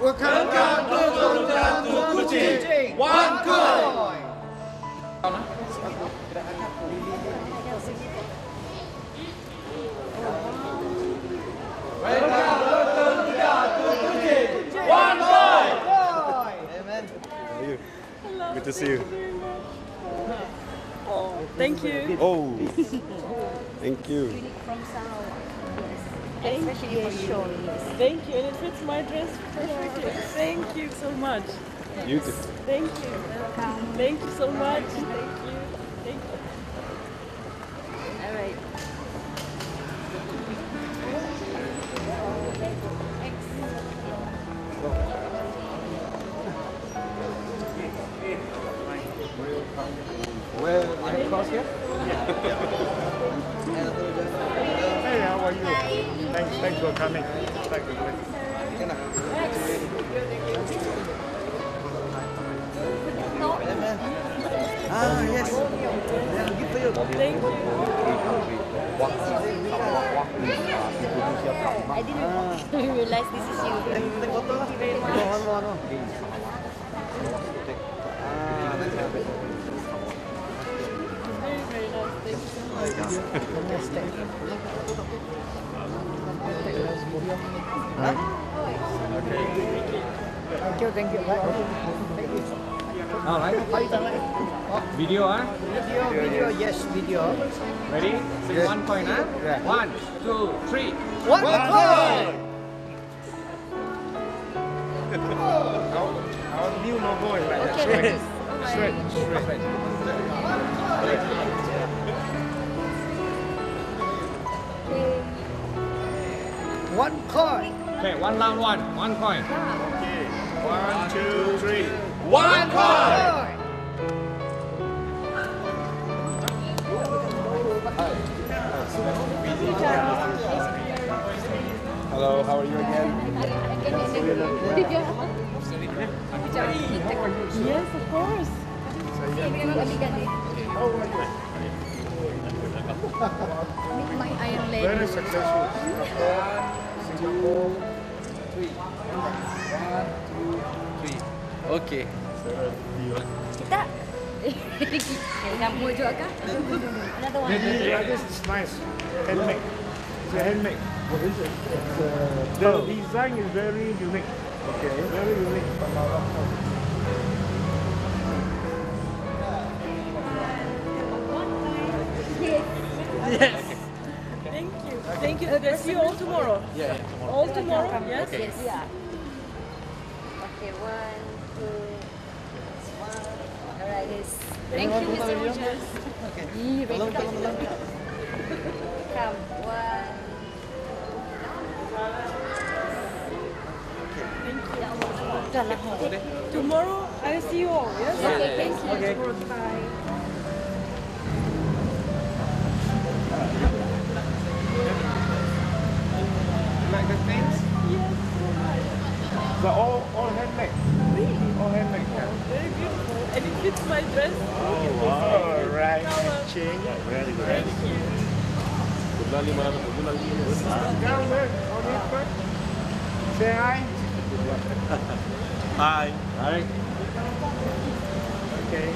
Welcome to Kuching. OneCoin. Good to see you. Oh, thank you. Oh, thank you. Especially for show. Thank you, and it fits my dress perfectly. Thank you so much. Beautiful. Thank you. Thank you so much. Thank you. Thank you. All right. Where are you cross here? Hey, how are you? Thanks for coming. Thank you. Yes. Give for you. Thank you. I didn't realize this is you. Thank you very much. Very, very nice. Thank you so much. Thank you. All right. Video, huh? Video, yes, video. Ready? Say Yes. OneCoin, huh? Yeah. 1, 2, 3. OneCoin. Our new logo is like that. Okay. Straight. OneCoin. Okay, one round one coin. Okay. 1, 2, 3. OneCoin. Hello, how are you again? Yes, of course. My iron lady. Very successful. Singapore. 1, 2, 3. Okay. Kita. Kamu juga kah? Another one. Yeah, this is nice. Handmade. It's a handmade. What is it? The design is very unique. Okay. Very unique. Yes. Thank you. Thank you. Okay, see you all tomorrow. Yeah. All tomorrow, yes? Okay. Yes. Yeah. Okay, 1, 2, 1. Alright, yes. Thank you, Mr. Roger. Okay. Come, 1. Tomorrow, I'll see you all, yes? Okay, thank you. Okay. Bye. Like the things? They're all handmade. Really? All handmade. Yeah. Very beautiful. And it fits my dress. All right. Ching. Very good. Thank you. Down there. On it first. Say hi. Hi. Hi. Okay.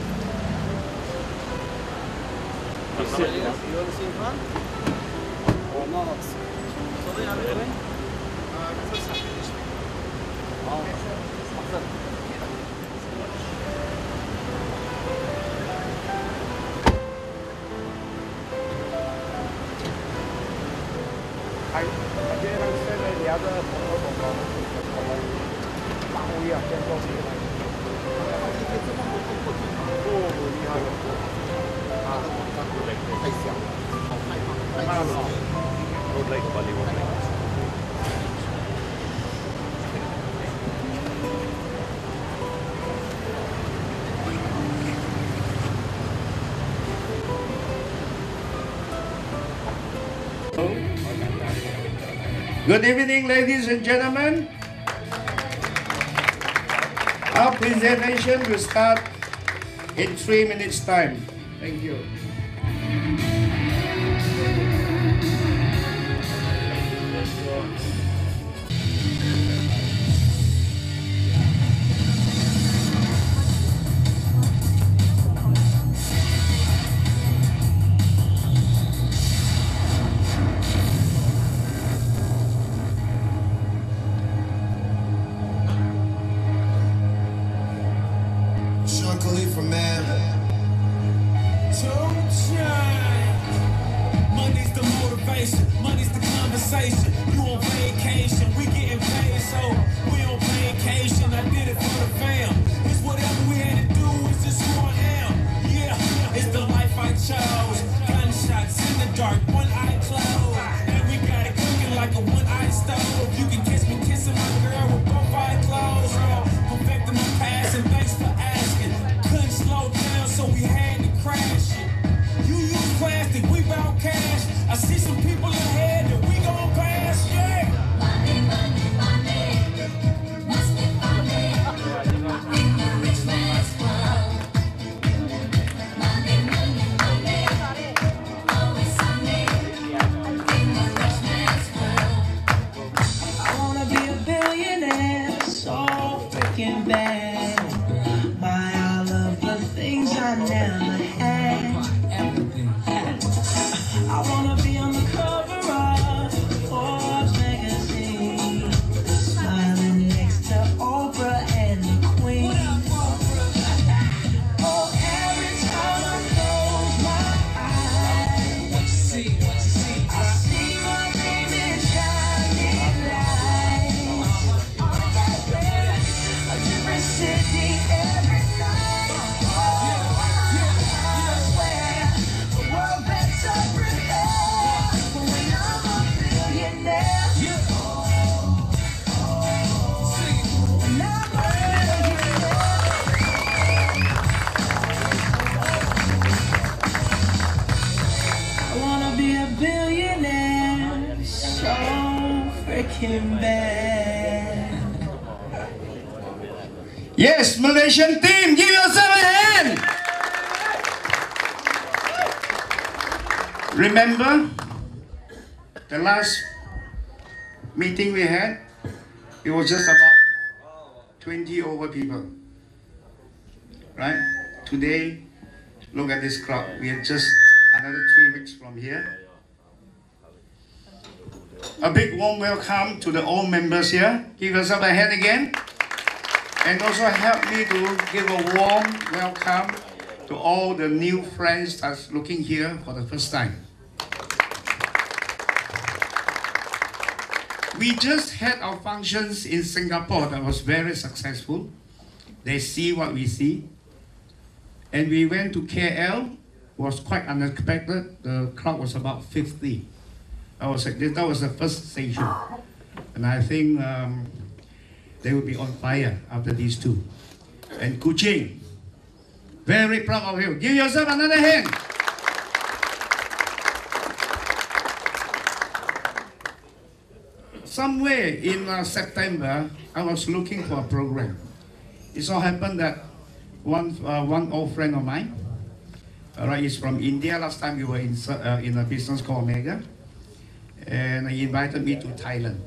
You want to see in front? Or not? I didn't understand the other photo from Bang Hui啊，跟过去的。哦，厉害了！啊，太小，太慢了。รถเล็กกว่าลิเวอร์พูล Good evening, ladies and gentlemen. Our presentation will start in 3 minutes' time. Thank you. a one-eyed stove. You can kiss me kissing my girl with both eyes closed. Perfecting my past and thanks for asking. Couldn't slow down, so we had to crash it. You use plastic, we bout cash. I see some people ahead that we gon' pass, yeah. Money, money, money. Must be money. In the rich man's world. Money, money, money. Always sunny. In the rich man's world. I wanna be a billionaire, so freaking bad. Buy all of the things I never had. I wanna be on the cover of Forbes magazine, smiling next to Oprah and the Queen. Oh, every time I close my eyes, I see my name in shining lights. A different city every night. I swear the world better prepare for when I'm a billionaire. When I'm a billionaire. I wanna be a billionaire so freaking bad. Yes, Malaysian team, give yourself a hand. Remember the last meeting we had? It was just about 20 over people. Right? Today, look at this crowd. We are just another 3 weeks from here. A big warm welcome to the old members here. Give yourself a hand again. And also help me to give a warm welcome to all the new friends that's looking here for the first time. We just had our functions in Singapore that was very successful. They see what we see. And we went to KL, was quite unexpected. The crowd was about 50. That was the first station. And I think they will be on fire after these two. And Kuching, very proud of you. Give yourself another hand. Somewhere in September, I was looking for a program. It so happened that one old friend of mine, he's from India. Last time we were in a business called Mega, and he invited me to Thailand.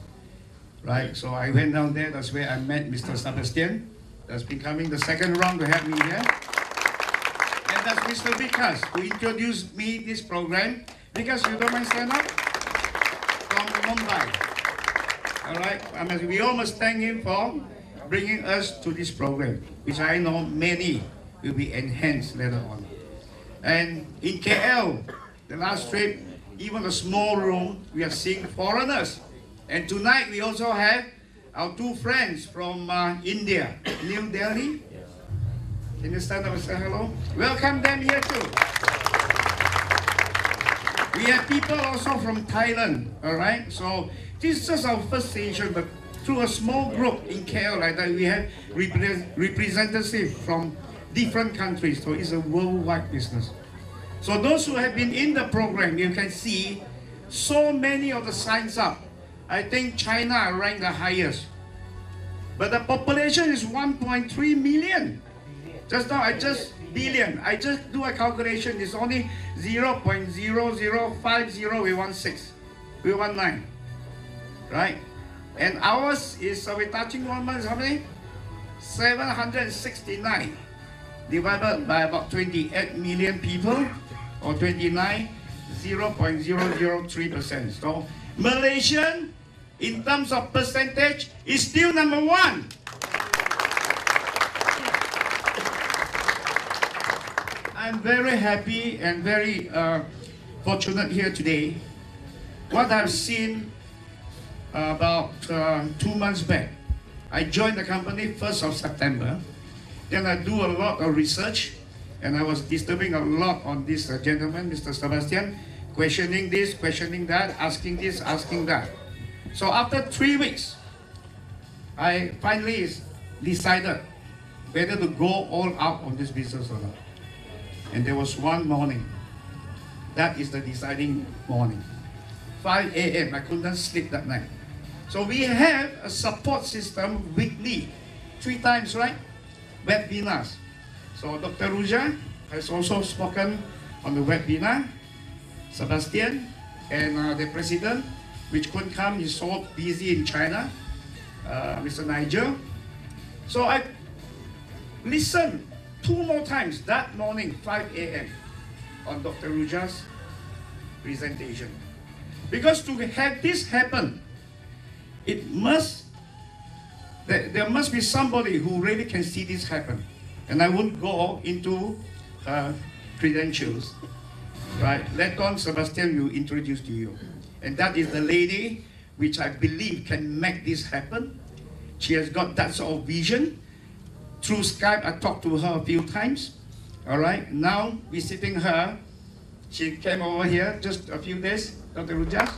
Right, so I went down there. That's where I met Mr. Sebastian. That's been coming the second round to have me here. And that's Mr. Vikas, who introduced me this program. Vikas, you don't mind stand up? From Mumbai. All right, we all must thank him for bringing us to this program, which I know many will be enhanced later on. And in KL, the last trip, even a small room, we are seeing foreigners. And tonight we also have our two friends from India, New Delhi. Can you stand up and say hello? Welcome them here too. We have people also from Thailand, all right? So this is just our first station, but through a small group in KL like that, we have representatives from different countries. So it's a worldwide business. So those who have been in the program, you can see so many of the signs up. I think China ranked the highest. But the population is 1.3 million. Just now, I just do a calculation. It's only 0.0050119. Right? And ours is, we're touching 1 month, how many? 769. Divided by about 28 million people, or 29, 0.003%. So Malaysian, in terms of percentage, is still number 1. I'm very happy and very fortunate here today. What I've seen about 2 months back, I joined the company 1st of September. Then I do a lot of research, and I was disturbing a lot on this gentleman, Mr. Sebastian, questioning this, questioning that, asking this, asking that. So after 3 weeks, I finally decided whether to go all out on this business or not. And there was one morning. That is the deciding morning. 5 a.m. I couldn't sleep that night. So we have a support system weekly, 3 times, right? Webinars. So Dr. Ruja has also spoken on the webinar. Sebastian and the president, which couldn't come, he's so busy in China, Mr. Nigel. So I listened 2 more times that morning, 5 a.m. on Dr. Ruja's presentation. Because to have this happen, there must be somebody who really can see this happen. And I won't go into credentials, right? Later on, Sebastian will introduce to you. And that is the lady which I believe can make this happen. She has got that sort of vision. Through Skype, I talked to her a few times. All right, now visiting her. She came over here just a few days, Dr. Rujas.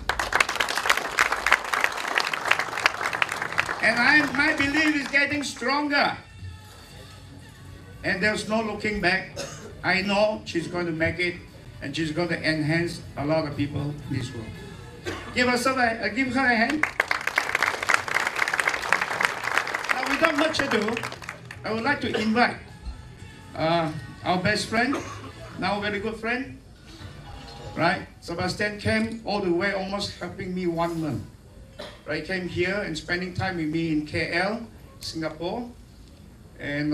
And my belief is getting stronger. And there's no looking back. I know she's going to make it, and she's going to enhance a lot of people in this world. Give her a hand. Now, without much ado, I would like to invite our best friend, now very good friend, right? Sebastian came all the way, almost helping me 1 month. Right, came here and spending time with me in KL, Singapore, and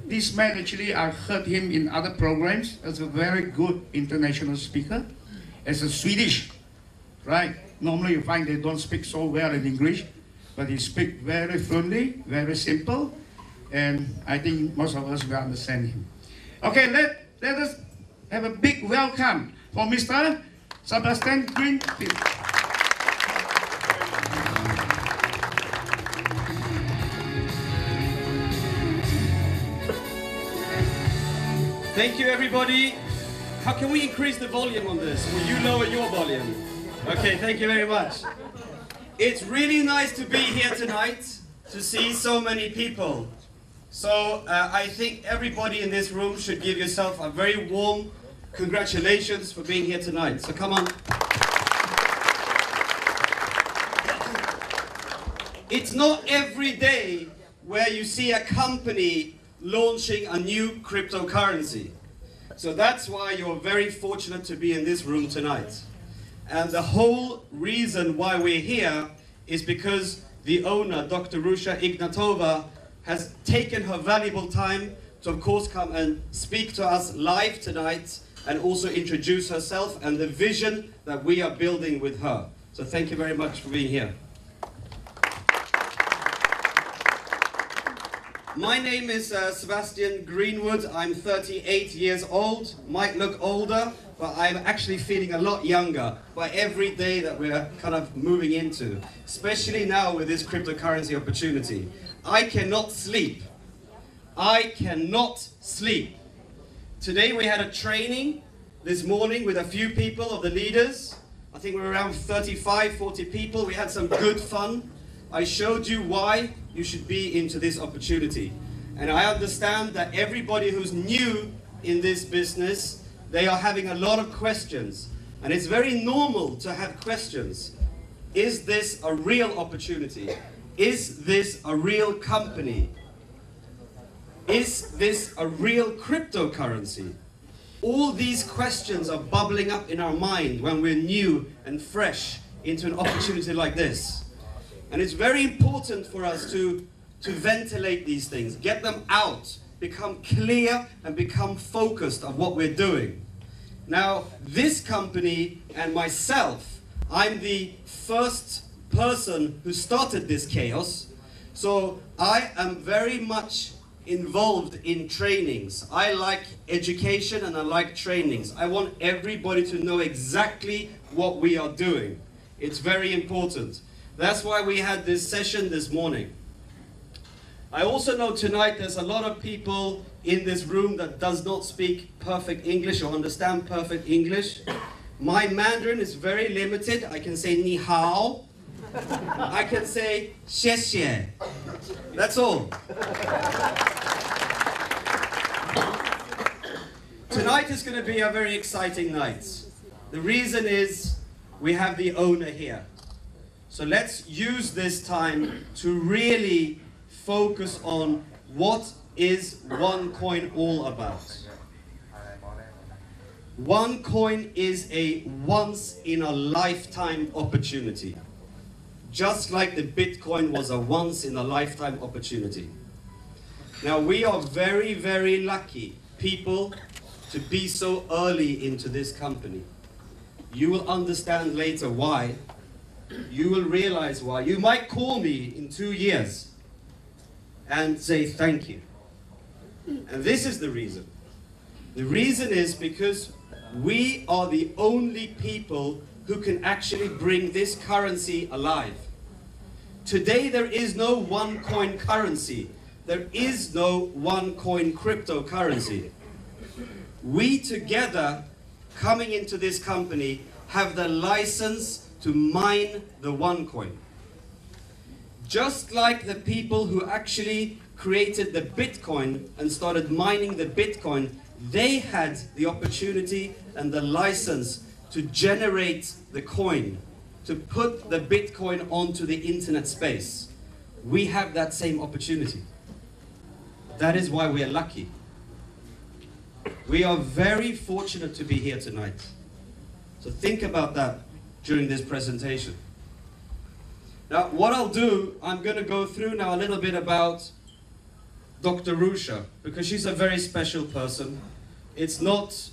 this man actually, I've heard him in other programs as a very good international speaker, as a Swedish, right? Normally you find they don't speak so well in English, but he speaks very fluently, very simple, and I think most of us will understand him. Okay, let us have a big welcome for Mr. Sebastian Greenfield. Thank you, everybody. How can we increase the volume on this? Will you lower your volume? Okay, thank you very much. It's really nice to be here tonight to see so many people. So I think everybody in this room should give yourself a very warm congratulations for being here tonight. So come on. It's not every day where you see a company launching a new cryptocurrency. So that's why you're very fortunate to be in this room tonight. And the whole reason why we're here is because the owner, Dr. Rusha Ignatova, has taken her valuable time to, of course, come and speak to us live tonight and also introduce herself and the vision that we are building with her. So thank you very much for being here. My name is Sebastian Greenwood. I'm 38 years old. Might look older, but I'm actually feeling a lot younger by every day that we're kind of moving into, especially now with this cryptocurrency opportunity. I cannot sleep. I cannot sleep. Today we had a training this morning with a few people of the leaders. I think we're around 35, 40 people. We had some good fun. I showed you why you should be into this opportunity. And I understand that everybody who's new in this business, they are having a lot of questions. And it's very normal to have questions. Is this a real opportunity? Is this a real company? Is this a real cryptocurrency? All these questions are bubbling up in our mind when we're new and fresh into an opportunity like this. And it's very important for us to ventilate these things, get them out, become clear and become focused on what we're doing. Now, this company and myself, I'm the first person who started this chaos. So I am very much involved in trainings. I like education and I like trainings. I want everybody to know exactly what we are doing. It's very important. That's why we had this session this morning. I also know tonight there's a lot of people in this room that does not speak perfect English or understand perfect English. My Mandarin is very limited. I can say ni hao. I can say xie xie. That's all. Tonight is going to be a very exciting night. The reason is we have the owner here. So let's use this time to really focus on what is OneCoin all about. OneCoin is a once-in-a-lifetime opportunity. Just like the Bitcoin was a once-in-a-lifetime opportunity. Now we are very, very lucky people to be so early into this company. You will understand later why. You will realize why. You might call me in 2 years and say thank you. And this is the reason. The reason is because we are the only people who can actually bring this currency alive. Today there is no OneCoin currency. There is no OneCoin cryptocurrency. We together, coming into this company, have the license to mine the OneCoin. Just like the people who actually created the Bitcoin and started mining the Bitcoin, they had the opportunity and the license to generate the coin, to put the Bitcoin onto the internet space. We have that same opportunity. That is why we are lucky. We are very fortunate to be here tonight. So think about that during this presentation. Now, what I'll do, I'm going to go through now a little bit about Dr. Rusha, because she's a very special person. It's not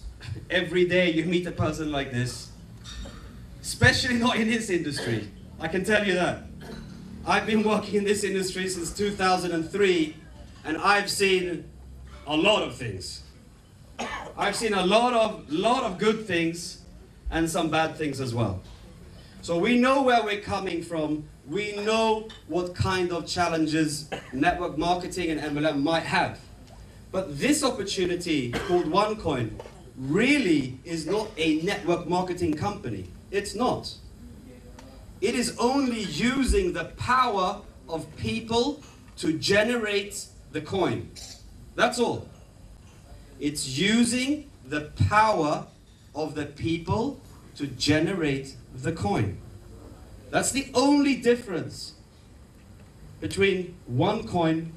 every day you meet a person like this, especially not in this industry. I can tell you that. I've been working in this industry since 2003, and I've seen a lot of things. I've seen a lot of good things and some bad things as well. So we know where we're coming from. We know what kind of challenges network marketing and MLM might have. But this opportunity called OneCoin really is not a network marketing company. It's not. It is only using the power of people to generate the coin. That's all. It's using the power of the people to generate the coin. That's the only difference between OneCoin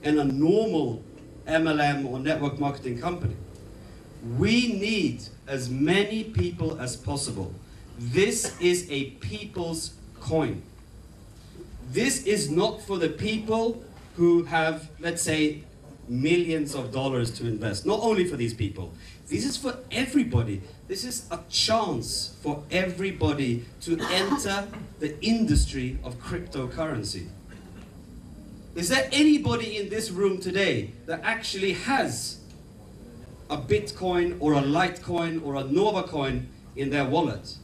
and a normal MLM or network marketing company. We need as many people as possible. This is a people's coin. This is not for the people who have, let's say, millions of dollars to invest. Not only for these people. This is for everybody. This is a chance for everybody to enter the industry of cryptocurrency. Is there anybody in this room today that actually has a Bitcoin or a Litecoin or a Nova coin in their wallet?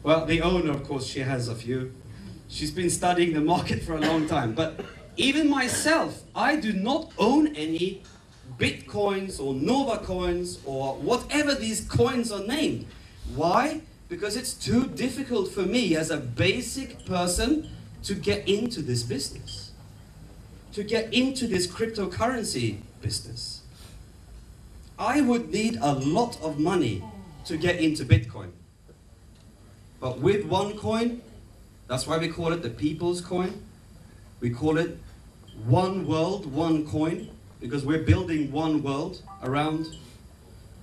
Well, the owner, of course, she has a few. She's been studying the market for a long time. But even myself, I do not own any Bitcoins or Nova coins or whatever these coins are named. Why? Because it's too difficult for me as a basic person to get into this business, to get into this cryptocurrency business. I would need a lot of money to get into Bitcoin. But with OneCoin, that's why we call it the people's coin. We call it one world, one coin, because we're building one world around,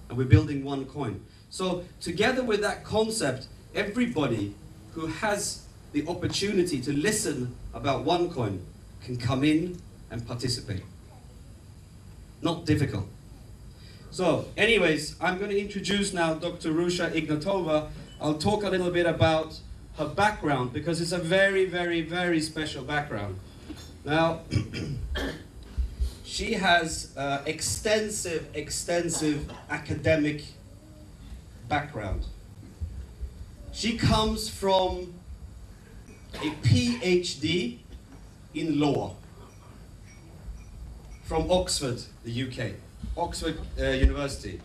and we're building one coin. So together with that concept, everybody who has the opportunity to listen about OneCoin can come in and participate. Not difficult. So anyways, I'm going to introduce now Dr. Rusha Ignatova. I'll talk a little bit about her background because it's a very, very, very special background. Now, she has extensive academic background. She comes from a PhD in law from Oxford, the UK, Oxford University.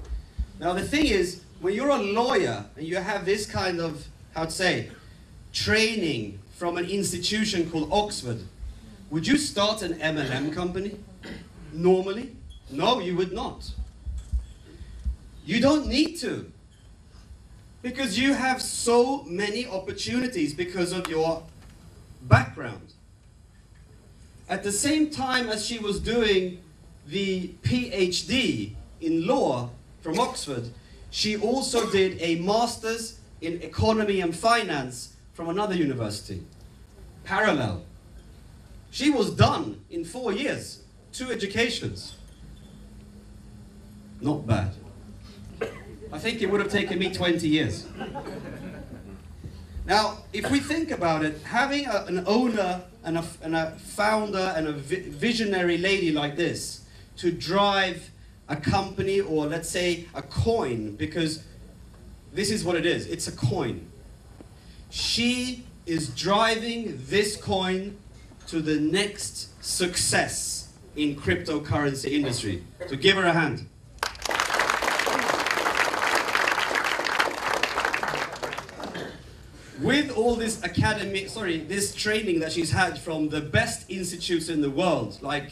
Now the thing is, when you're a lawyer and you have this kind of, how to say, training from an institution called Oxford, would you start an MLM company? Normally? No, you would not. You don't need to. Because you have so many opportunities because of your background. At the same time as she was doing the PhD in law from Oxford, she also did a master's in economy and finance from another university. Parallel. She was done in 4 years, 2 educations. Not bad. I think it would have taken me 20 years. Now, if we think about it, having an owner and a founder and a visionary lady like this to drive a company, or let's say a coin, because this is what it is, it's a coin. She is driving this coin to the next success in cryptocurrency industry. So give her a hand. With all this this training that she's had from the best institutes in the world, like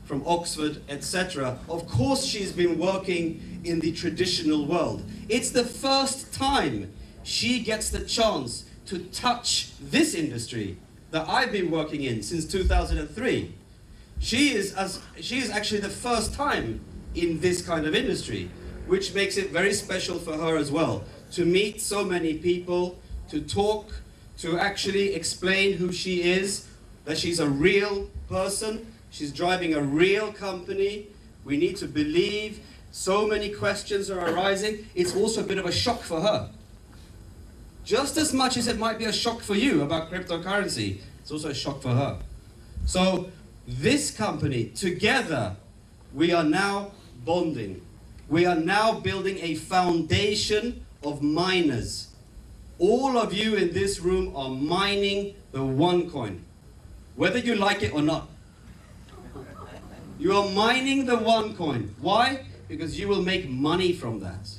from Oxford, etc., of course she's been working in the traditional world. It's the first time she gets the chance to touch this industry that I've been working in since 2003. She is actually the first time in this kind of industry, which makes it very special for her as well, to meet so many people, to talk, to actually explain who she is, that she's a real person, she's driving a real company. We need to believe. So many questions are arising. It's also a bit of a shock for her. Just as much as it might be a shock for you about cryptocurrency, it's also a shock for her. So this company, together, we are now bonding. We are now building a foundation of miners. All of you in this room are mining the OneCoin, whether you like it or not. You are mining the OneCoin. Why? Because you will make money from that.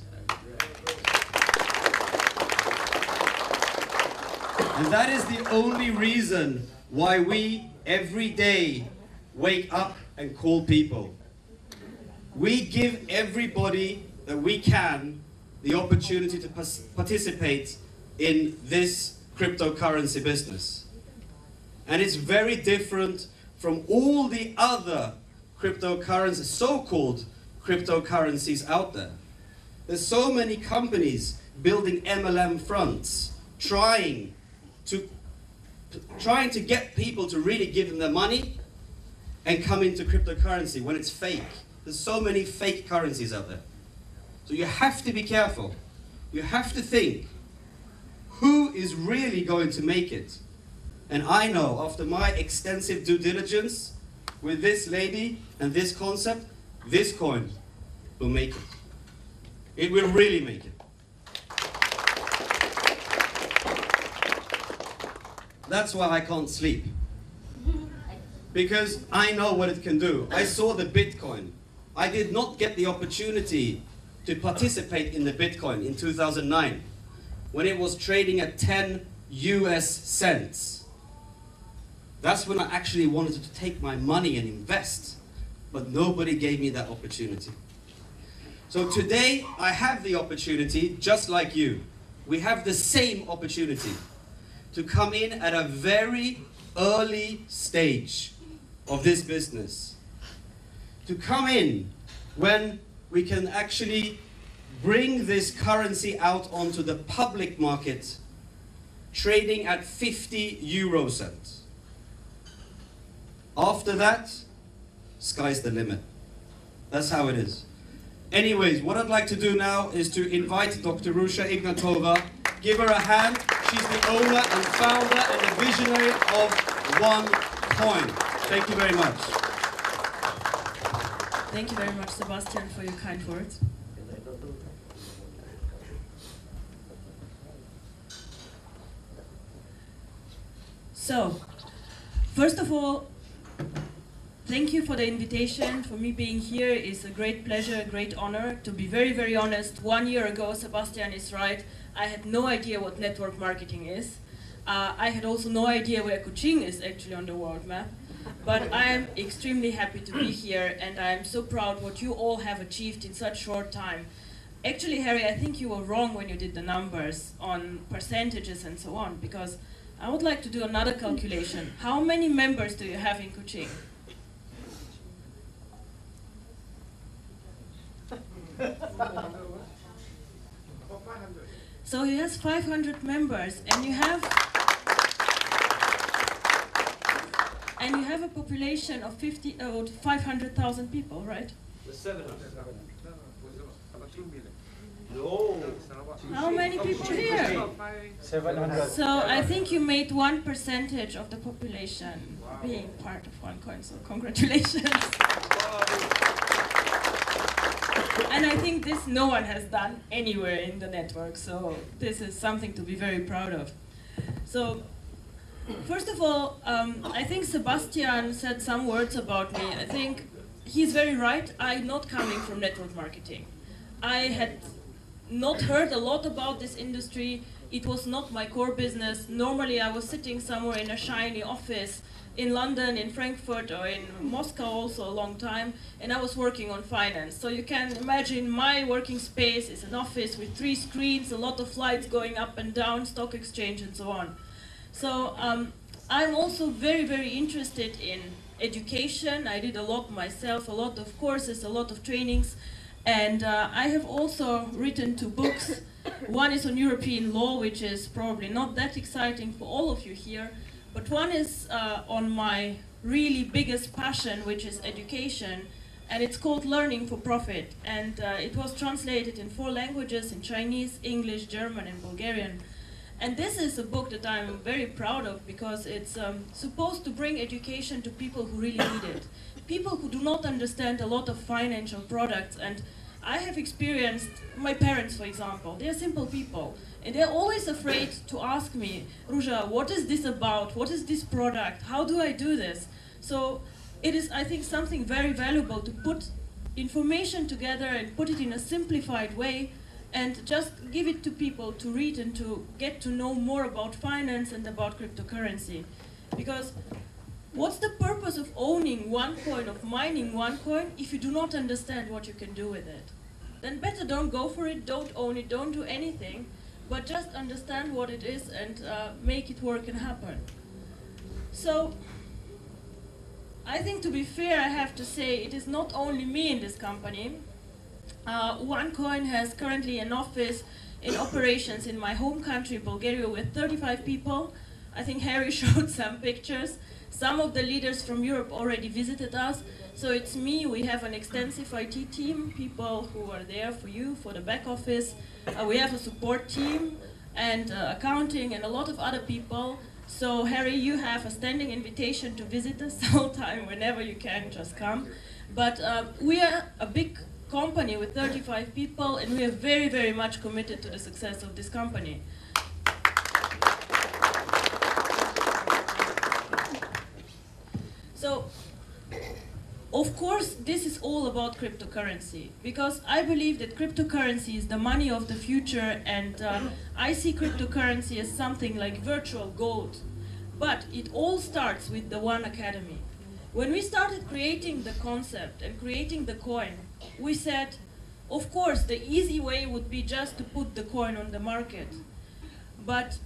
And that is the only reason why we every day wake up and call people. We give everybody that we can the opportunity to participate in this cryptocurrency business. And it's very different from all the other cryptocurrencies, so-called cryptocurrencies out there. There's so many companies building MLM fronts, trying to get people to really give them their money and come into cryptocurrency when it's fake. There's so many fake currencies out there. So you have to be careful. You have to think, who is really going to make it? And I know, after my extensive due diligence with this lady and this concept, this coin will make it. It will really make it. That's why I can't sleep. Because I know what it can do. I saw the Bitcoin. I did not get the opportunity to participate in the Bitcoin in 2009, when it was trading at 10 US cents. That's when I actually wanted to take my money and invest, but nobody gave me that opportunity. So today I have the opportunity, just like you. We have the same opportunity to come in at a very early stage of this business. To come in when we can actually bring this currency out onto the public market, trading at 50 euro cents. After that, sky's the limit. That's how it is. Anyways, what I'd like to do now is to invite Dr. Rusha Ignatova. Give her a hand. She's the owner and founder and the visionary of OneCoin. Thank you very much. Thank you very much, Sebastian, for your kind words. So, first of all, thank you for the invitation. For me, being here is a great pleasure, a great honor. To be very, very honest, 1 year ago, Sebastian is right. I had no idea what network marketing is. I had also no idea where Kuching is actually on the world map. But I am extremely happy to be here, and I am so proud what you all have achieved in such short time. Actually, Harry, I think you were wrong when you did the numbers on percentages and so on, because I would like to do another calculation. How many members do you have in Kuching? So he has 500 members, and you have a population of 500,000 people, right? 700. How many people here? 700. So I think you made 1% of the population being part of OneCoin, so congratulations. And I think this no one has done anywhere in the network, so this is something to be very proud of. So, first of all, I think Sebastian said some words about me. I think he's very right. I'm not coming from network marketing. I had not heard a lot about this industry. It was not my core business. Normally I was sitting somewhere in a shiny office in London, in Frankfurt, or in Moscow also a long time, and I was working on finance. So you can imagine my working space is an office with 3 screens, a lot of lights going up and down, stock exchange and so on. So I'm also very, very interested in education. I did a lot myself, a lot of courses, a lot of trainings, and I have also written 2 books. One is on European law, which is probably not that exciting for all of you here, but one is on my really biggest passion, which is education, and it's called Learning for Profit, and it was translated in 4 languages, in Chinese, English, German, and Bulgarian. And this is a book that I'm very proud of because it's supposed to bring education to people who really need it. People who do not understand a lot of financial products, and I have experienced, my parents for example, they're simple people, and they're always afraid to ask me, Ruja, what is this about? What is this product? How do I do this? So it is, I think, something very valuable to put information together and put it in a simplified way and just give it to people to read and to get to know more about finance and about cryptocurrency. Because what's the purpose of owning OneCoin, of mining OneCoin, if you do not understand what you can do with it? Then better don't go for it, don't own it, don't do anything, but just understand what it is and make it work and happen. So, I think to be fair, I have to say it is not only me in this company. OneCoin has currently an office in operations in my home country, Bulgaria, with 35 people. I think Harry showed some pictures. Some of the leaders from Europe already visited us. So it's me, we have an extensive IT team, people who are there for you, for the back office. We have a support team and accounting and a lot of other people. So Harry, you have a standing invitation to visit us all the time, whenever you can, just come. But we are a big company with 35 people, and we are very, very much committed to the success of this company. So, of course, this is all about cryptocurrency, because I believe that cryptocurrency is the money of the future, and I see cryptocurrency as something like virtual gold. But it all starts with the One Academy. When we started creating the concept and creating the coin, we said, of course, the easy way would be just to put the coin on the market. But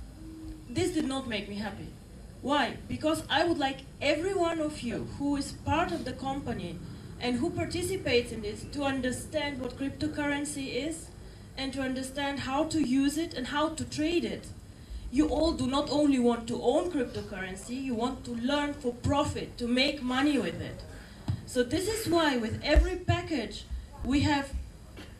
this did not make me happy. Why? Because I would like every one of you who is part of the company and who participates in this to understand what cryptocurrency is and to understand how to use it and how to trade it. You all do not only want to own cryptocurrency, you want to learn for profit, to make money with it. So this is why with every package we have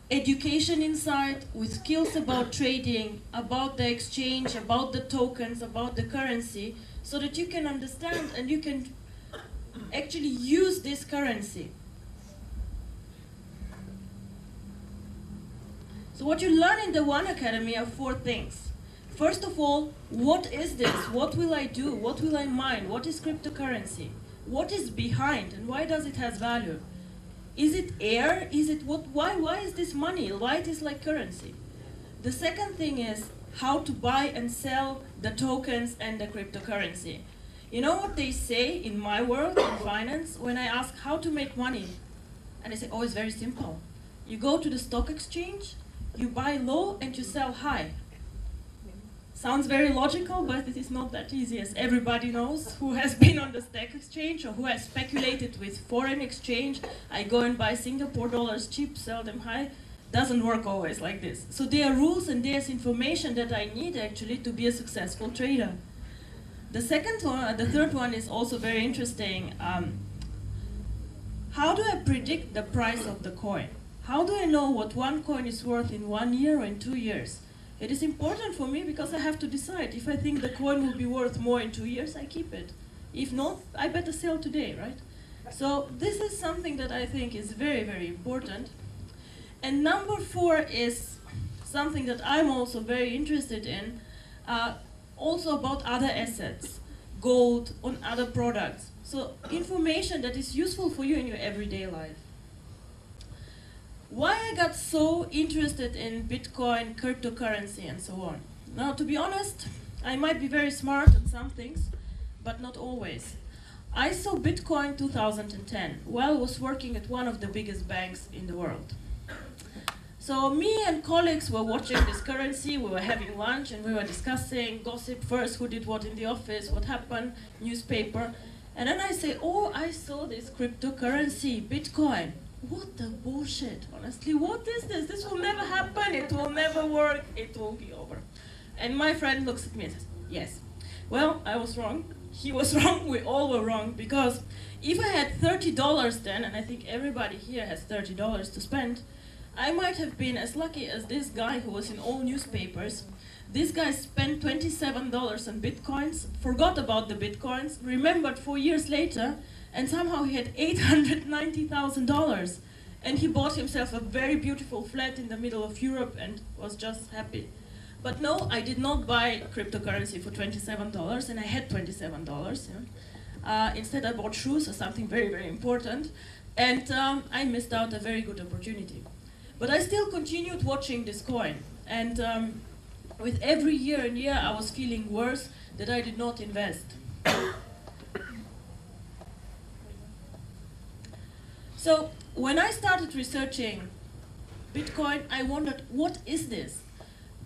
education inside with skills about trading, about the exchange, about the tokens, about the currency, so that you can understand and you can actually use this currency. So what you learn in the One Academy are 4 things. First of all, what is this? What will I do? What will I mine? What is cryptocurrency? what is behind and why does it has value? Is it air? Is it what? Why is this money? Why it is like currency? The second thing is how to buy and sell the tokens and the cryptocurrency. You know what they say in my world, in finance, when I ask how to make money? And they say, oh, it's very simple. You go to the stock exchange, you buy low and you sell high. Sounds very logical, but it is not that easy, as everybody knows who has been on the stock exchange or who has speculated with foreign exchange. I go and buy Singapore dollars cheap, sell them high. Doesn't work always like this. So there are rules and there's information that I need actually to be a successful trader. The third one is also very interesting. How do I predict the price of the coin? How do I know what one coin is worth in 1 year or in 2 years? It is important for me because I have to decide. If I think the coin will be worth more in 2 years, I keep it. If not, I better sell today, right? So this is something that I think is very, very important. And number 4 is something that I'm also very interested in, also about other assets, gold, on other products. So information that is useful for you in your everyday life. Why I got so interested in Bitcoin, cryptocurrency, and so on. Now, to be honest, I might be very smart on some things, but not always. I saw Bitcoin 2010 while I was working at one of the biggest banks in the world. So me and colleagues were watching this currency, we were having lunch and we were discussing gossip first, who did what in the office, what happened, newspaper. And then I say, oh, I saw this cryptocurrency, Bitcoin. What the bullshit, honestly, what is this? This will never happen, it will never work, it will be over. And my friend looks at me and says, yes. Well, I was wrong, he was wrong, we all were wrong, because if I had $30 then, and I think everybody here has $30 to spend, I might have been as lucky as this guy who was in all newspapers. This guy spent $27 on Bitcoins, forgot about the Bitcoins, remembered 4 years later, and somehow he had $890,000. And he bought himself a very beautiful flat in the middle of Europe and was just happy. But no, I did not buy cryptocurrency for $27, and I had $27. Yeah. Instead, I bought shoes or something very, very important, and I missed out a very good opportunity. But I still continued watching this coin, and with every year and year, I was feeling worse that I did not invest. So when I started researching Bitcoin, I wondered, what is this?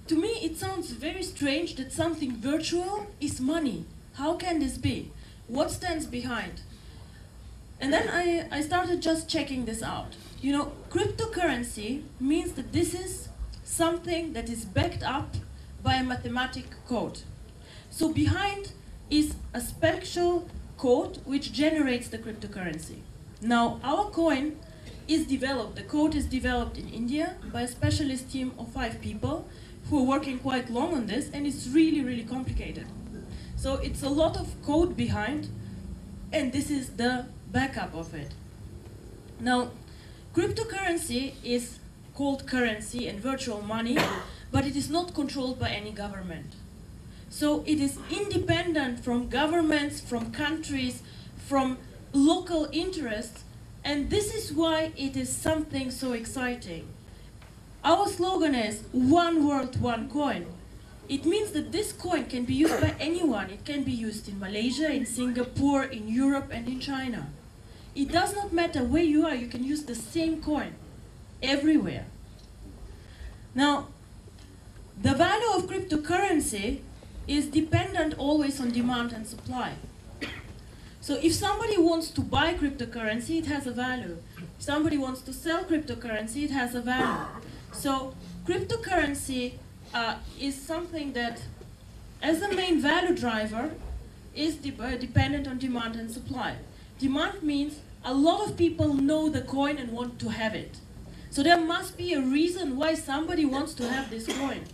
To me, it sounds very strange that something virtual is money. How can this be? What stands behind? And then I started just checking this out. You know, cryptocurrency means that this is something that is backed up by a mathematic code. So behind is a special code which generates the cryptocurrency. Now, our coin is developed, the code is developed in India by a specialist team of 5 people who are working quite long on this, and it's really, really complicated. So it's a lot of code behind, and this is the backup of it. Now, cryptocurrency is called currency and virtual money, but it is not controlled by any government. So it is independent from governments, from countries, from local interests, and this is why it is something so exciting. Our slogan is one world, one coin. It means that this coin can be used by anyone. It can be used in Malaysia, in Singapore, in Europe, and in China. It does not matter where you are, you can use the same coin everywhere. Now, the value of cryptocurrency is dependent always on demand and supply. So if somebody wants to buy cryptocurrency, it has a value. If somebody wants to sell cryptocurrency, it has a value. So cryptocurrency is something that, as the main value driver, is dependent on demand and supply. Demand means a lot of people know the coin and want to have it. So there must be a reason why somebody wants to have this coin.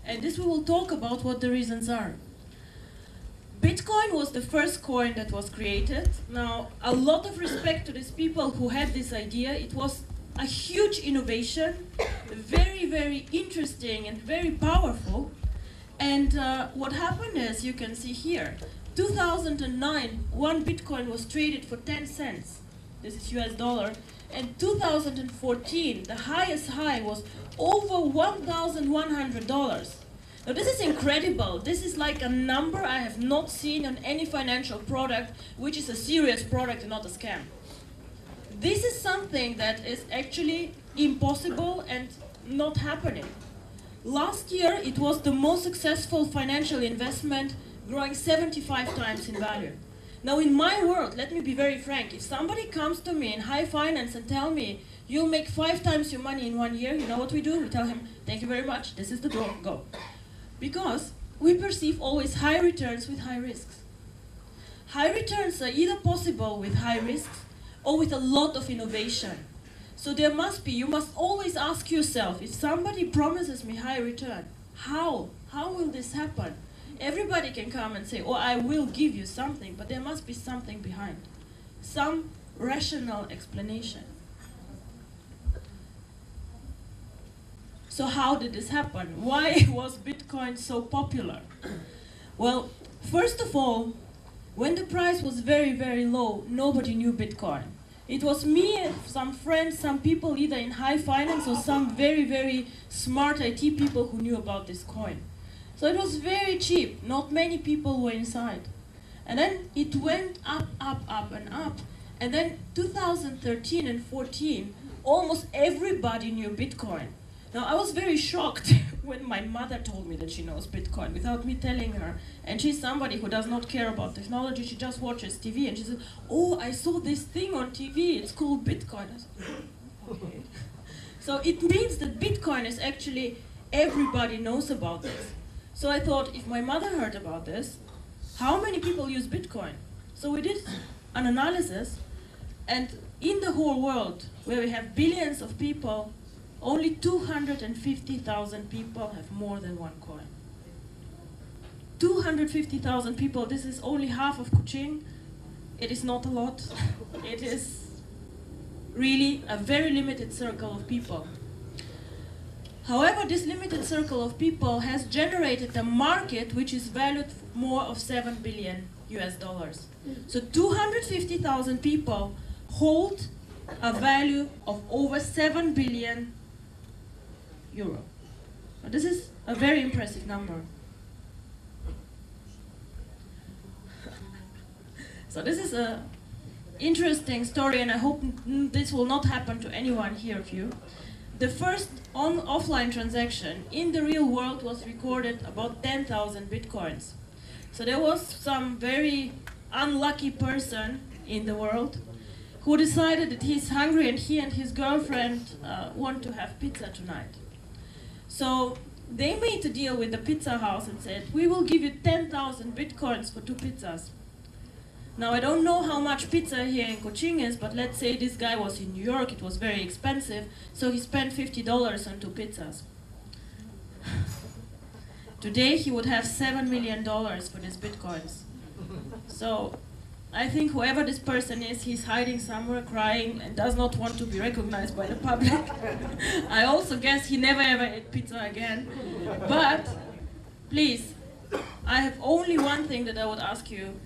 And this we will talk about what the reasons are. Bitcoin was the first coin that was created. Now, a lot of respect to these people who had this idea. It was a huge innovation, very, very interesting and very powerful. And what happened is, you can see here, 2009, one Bitcoin was traded for 10 cents. This is US dollar. And 2014, the highest high was over $1,100. Now this is incredible. This is like a number I have not seen on any financial product, which is a serious product and not a scam. This is something that is actually impossible and not happening. Last year, it was the most successful financial investment, growing 75 times in value. Now in my world, let me be very frank, if somebody comes to me in high finance and tell me, you'll make 5 times your money in 1 year, you know what we do? We tell him, thank you very much, this is the door, go. Because we perceive always high returns with high risks. High returns are either possible with high risks or with a lot of innovation. So there must be, you must always ask yourself, if somebody promises me high return, how? How will this happen? Everybody can come and say, oh, I will give you something, but there must be something behind. Some rational explanation. So how did this happen? Why was Bitcoin so popular? Well, first of all, when the price was very, very low, nobody knew Bitcoin. It was me and some friends, some people either in high finance or some very, very smart IT people who knew about this coin. So it was very cheap. Not many people were inside. And then it went up, up, up, and up. And then 2013 and 14, almost everybody knew Bitcoin. Now, I was very shocked when my mother told me that she knows Bitcoin without me telling her. And she's somebody who does not care about technology. She just watches TV. And she said, oh, I saw this thing on TV. It's called Bitcoin. I said, okay. So it means that Bitcoin is actually, everybody knows about this. So I thought, if my mother heard about this, how many people use Bitcoin? So we did an analysis. And in the whole world, where we have billions of people, only 250,000 people have more than one coin. 250,000 people, this is only half of Kuching. It is not a lot. It is really a very limited circle of people. However, this limited circle of people has generated a market which is valued more of 7 billion US dollars. So 250,000 people hold a value of over 7 billion euro. Now, this is a very impressive number. So this is an interesting story, and I hope this will not happen to anyone here of you. The first offline transaction in the real world was recorded about 10,000 bitcoins. So there was some very unlucky person in the world who decided that he's hungry and he and his girlfriend want to have pizza tonight. So they made a deal with the pizza house and said, we will give you 10,000 bitcoins for 2 pizzas. Now, I don't know how much pizza here in Kuching is, but let's say this guy was in New York, it was very expensive, so he spent $50 on 2 pizzas. Today, he would have $7 million for these bitcoins. So, I think whoever this person is, he's hiding somewhere, crying, and does not want to be recognized by the public. I also guess he never ever ate pizza again. But, please, I have only one thing that I would ask you.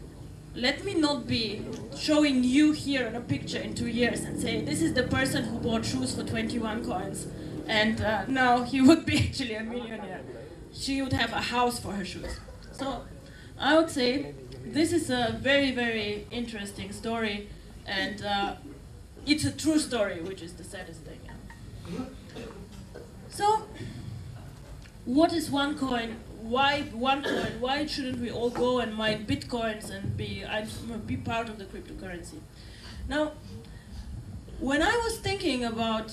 Let me not be showing you here in a picture in 2 years and say, this is the person who bought shoes for 21 coins, and now he would be actually a millionaire. She would have a house for her shoes. So I would say this is a very, very interesting story, and it's a true story, which is the saddest thing. So what is OneCoin? Why OneCoin? Why shouldn't we all go and mine bitcoins and be part of the cryptocurrency? Now, when I was thinking about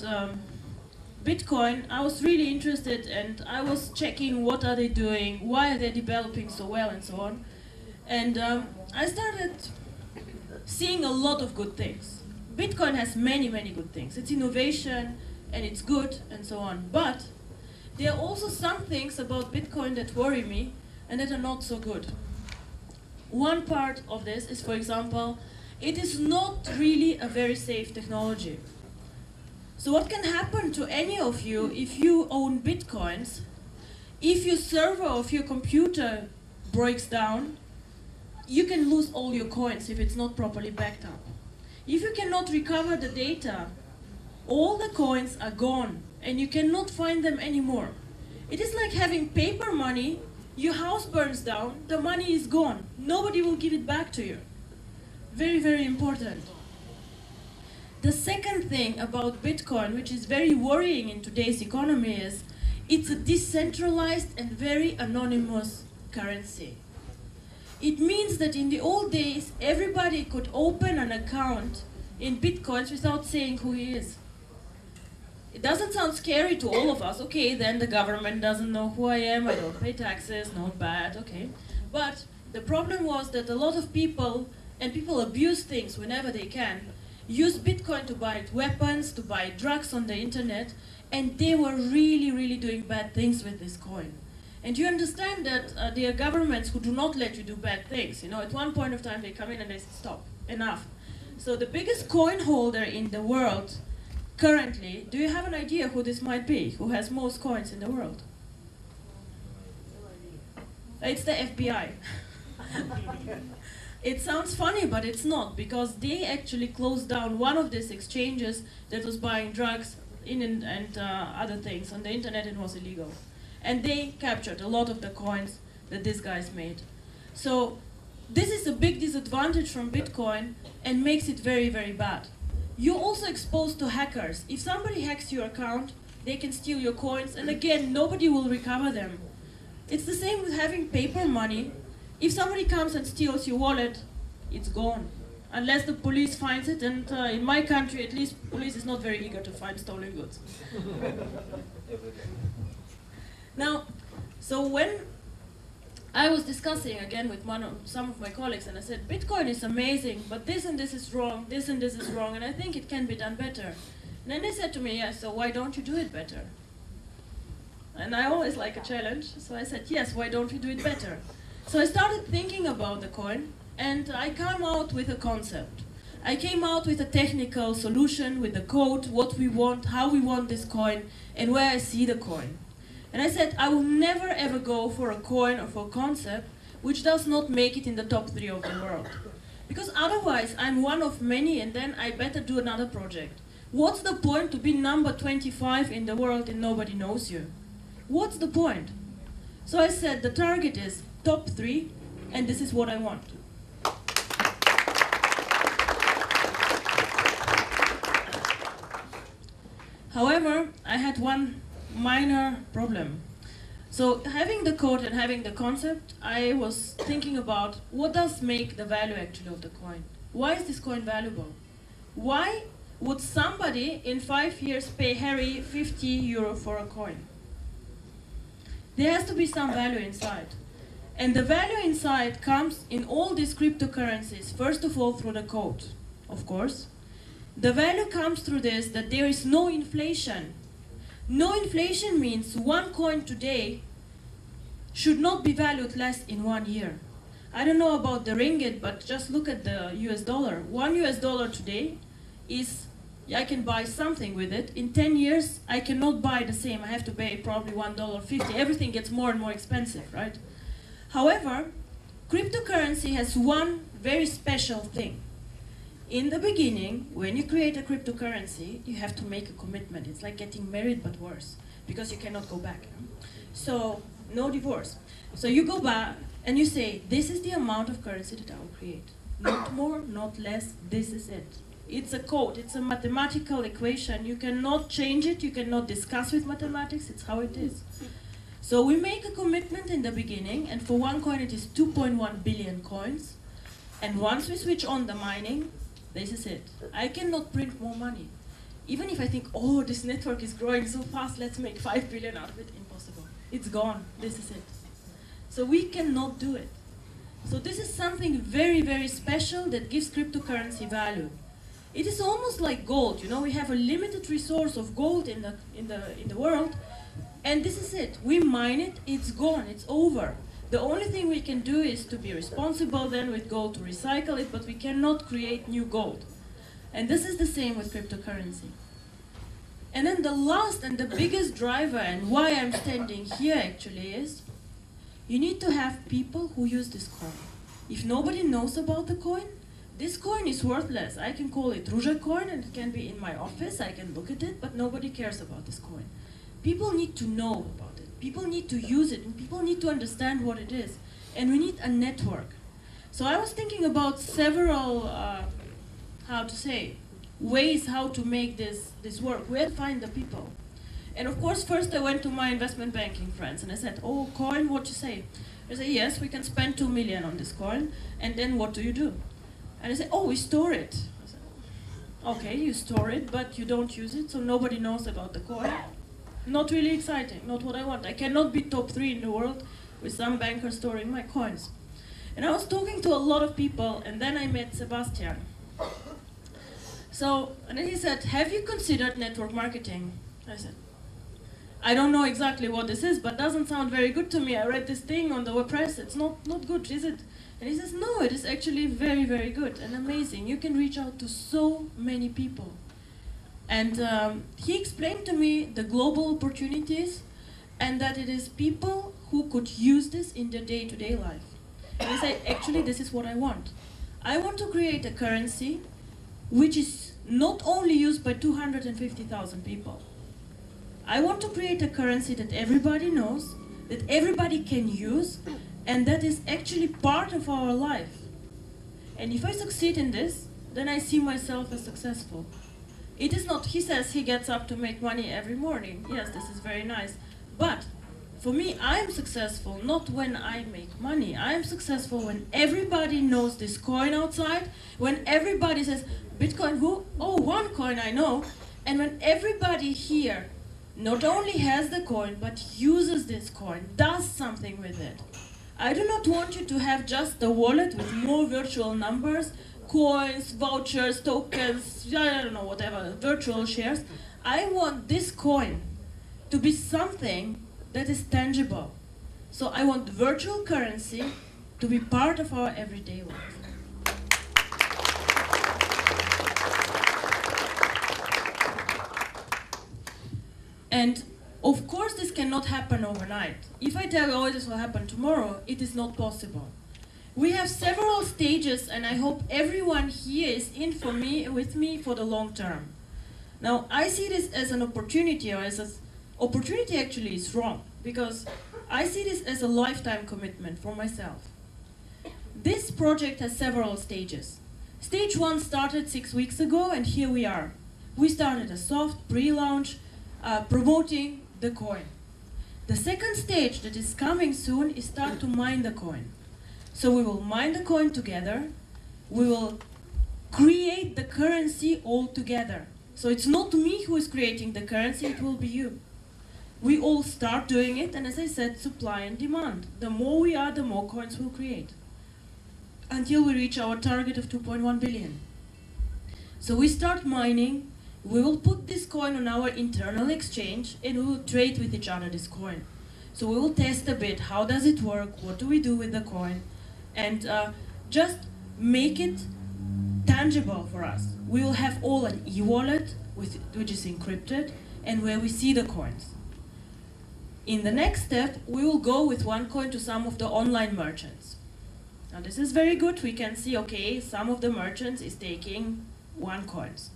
Bitcoin, I was really interested, and I was checking what are they doing, why are they developing so well, and so on. And I started seeing a lot of good things. Bitcoin has many, many good things. It's innovation, and it's good, and so on. But there are also some things about Bitcoin that worry me and that are not so good. One part of this is, for example, it is not really a very safe technology. So what can happen to any of you if you own Bitcoins? If your server of your computer breaks down, you can lose all your coins if it's not properly backed up. If you cannot recover the data, all the coins are gone and you cannot find them anymore. It is like having paper money, your house burns down, the money is gone. Nobody will give it back to you. Very, very important. The second thing about Bitcoin, which is very worrying in today's economy, is it's a decentralized and very anonymous currency. It means that in the old days, everybody could open an account in Bitcoins without saying who he is. It doesn't sound scary to all of us. Okay, then the government doesn't know who I am, I don't pay taxes, not bad, okay. But the problem was that a lot of people, and people abuse things whenever they can, use Bitcoin to buy weapons, to buy drugs on the internet, and they were really, really doing bad things with this coin. And you understand that there are governments who do not let you do bad things. You know, at one point of time they come in and they say, stop, enough. So the biggest coin holder in the world currently, do you have an idea who this might be? Who has most coins in the world? It's the FBI. It sounds funny, but it's not, because they actually closed down one of these exchanges that was buying drugs and other things on the internet. It was illegal. And they captured a lot of the coins that these guys made. So this is a big disadvantage from Bitcoin and makes it very, very bad. You're also exposed to hackers. If somebody hacks your account, they can steal your coins, and again, nobody will recover them. It's the same with having paper money. If somebody comes and steals your wallet, it's gone. Unless the police finds it, and in my country, at least, police is not very eager to find stolen goods. Now, so when I was discussing again with some of my colleagues, and I said, Bitcoin is amazing, but this and this is wrong, this and this is wrong, and I think it can be done better. And then they said to me, yeah, so why don't you do it better? And I always like a challenge, so I said, yes, why don't we do it better? So I started thinking about the coin, and I came out with a concept. I came out with a technical solution, with the code, what we want, how we want this coin, and where I see the coin. And I said, I will never ever go for a coin or for a concept which does not make it in the top 3 of the world. Because otherwise, I'm one of many, and then I better do another project. What's the point to be number 25 in the world and nobody knows you? What's the point? So I said, the target is top 3, and this is what I want. However, I had one minor problem. So having the code and having the concept, I was thinking about what does make the value actually of the coin. Why is this coin valuable? Why would somebody in 5 years pay Harry 50 euro for a coin? There has to be some value inside. And the value inside comes in all these cryptocurrencies, first of all through the code, of course. The value comes through this, that there is no inflation. No inflation means one coin today should not be valued less in 1 year. I don't know about the ringgit, but just look at the US dollar. $1 today is, I can buy something with it. In 10 years, I cannot buy the same. I have to pay probably $1.50. Everything gets more and more expensive, right? However, cryptocurrency has one very special thing. In the beginning, when you create a cryptocurrency, you have to make a commitment. It's like getting married, but worse, because you cannot go back. So, no divorce. So you go back and you say, this is the amount of currency that I will create. Not more, not less, this is it. It's a code, it's a mathematical equation. You cannot change it, you cannot discuss with mathematics, it's how it is. So we make a commitment in the beginning, and for one coin it is 2.1 billion coins. And once we switch on the mining, this is it. I cannot print more money. Even if I think, oh, this network is growing so fast, let's make 5 billion out of it, impossible. It's gone, this is it. So we cannot do it. So this is something very, very special that gives cryptocurrency value. It is almost like gold, you know, we have a limited resource of gold in the world, and this is it. We mine it, it's gone, it's over. The only thing we can do is to be responsible then with gold to recycle it, but we cannot create new gold. And this is the same with cryptocurrency. And then the last and the biggest driver, and why I'm standing here actually, is you need to have people who use this coin. If nobody knows about the coin, this coin is worthless. I can call it Ruja coin and it can be in my office, I can look at it, but nobody cares about this coin. People need to know about it. People need to use it and people need to understand what it is. And we need a network. So I was thinking about several, ways how to make this work, where to find the people. And of course, first I went to my investment banking friends and I said, oh, coin, what you say? They say, yes, we can spend 2 million on this coin, and then what do you do? And I said, oh, we store it. I said, okay, you store it, but you don't use it, so nobody knows about the coin. Not really exciting, not what I want. I cannot be top 3 in the world with some banker storing my coins. And I was talking to a lot of people, and then I met Sebastian. So, and then he said, have you considered network marketing? I said, I don't know exactly what this is, but doesn't sound very good to me. I read this thing on the web press, it's not good, is it? And he says, no, it is actually very, very good and amazing. You can reach out to so many people. And he explained to me the global opportunities and that it is people who could use this in their day-to-day life. And he said, actually, this is what I want. I want to create a currency which is not only used by 250,000 people. I want to create a currency that everybody knows, that everybody can use, and that is actually part of our life. And if I succeed in this, then I see myself as successful. It is not, he says he gets up to make money every morning. Yes, this is very nice. But for me, I am successful not when I make money. I am successful when everybody knows this coin outside, when everybody says, Bitcoin who? Oh, OneCoin I know. And when everybody here not only has the coin, but uses this coin, does something with it. I do not want you to have just a wallet with more virtual numbers, coins, vouchers, tokens, I don't know, whatever, virtual shares. I want this coin to be something that is tangible. So I want virtual currency to be part of our everyday life. And of course this cannot happen overnight. If I tell you, oh, this will happen tomorrow, it is not possible. We have several stages, and I hope everyone here is in for me, with me for the long term. Now, I see this as an opportunity, or as an opportunity actually is wrong, because I see this as a lifetime commitment for myself. This project has several stages. Stage 1 started 6 weeks ago, and here we are. We started a soft pre-launch, promoting the coin. The second stage that is coming soon is start to mine the coin. So we will mine the coin together. We will create the currency all together. So it's not me who is creating the currency, it will be you. We all start doing it, and as I said, supply and demand. The more we are, the more coins we'll create, until we reach our target of 2.1 billion. So we start mining. We will put this coin on our internal exchange, and we will trade with each other this coin. So we will test a bit, how does it work, what do we do with the coin, and just make it tangible for us. We will have all an e-wallet, which is encrypted, and where we see the coins. In the next step, we will go with OneCoin to some of the online merchants. Now this is very good. We can see, okay, some of the merchants is taking OneCoins.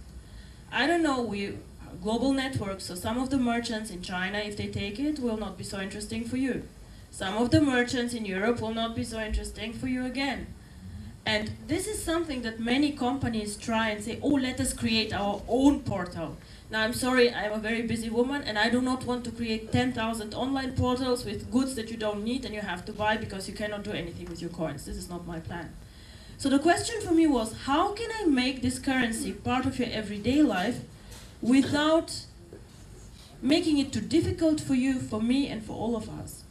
I don't know, we global network, so some of the merchants in China, if they take it, will not be so interesting for you. Some of the merchants in Europe will not be so interesting for you again. And this is something that many companies try and say, oh, let us create our own portal. Now, I'm sorry, I'm a very busy woman, and I do not want to create 10,000 online portals with goods that you don't need and you have to buy because you cannot do anything with your coins. This is not my plan. So the question for me was, how can I make this currency part of your everyday life without making it too difficult for you, for me, and for all of us?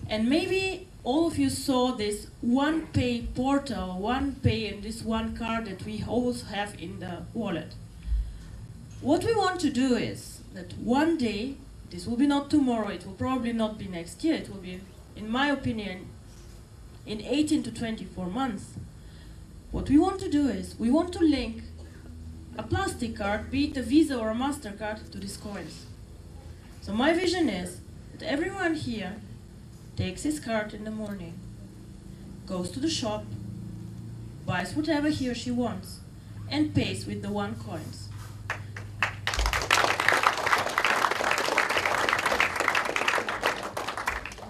And maybe all of you saw this OnePay portal, OnePay, and this one card that we always have in the wallet. What we want to do is that one day, this will be not tomorrow, it will probably not be next year, it will be, in my opinion, in 18 to 24 months. What we want to do is, we want to link a plastic card, be it a Visa or a MasterCard, to these coins. So my vision is that everyone here takes his card in the morning, goes to the shop, buys whatever he or she wants, and pays with the OneCoins.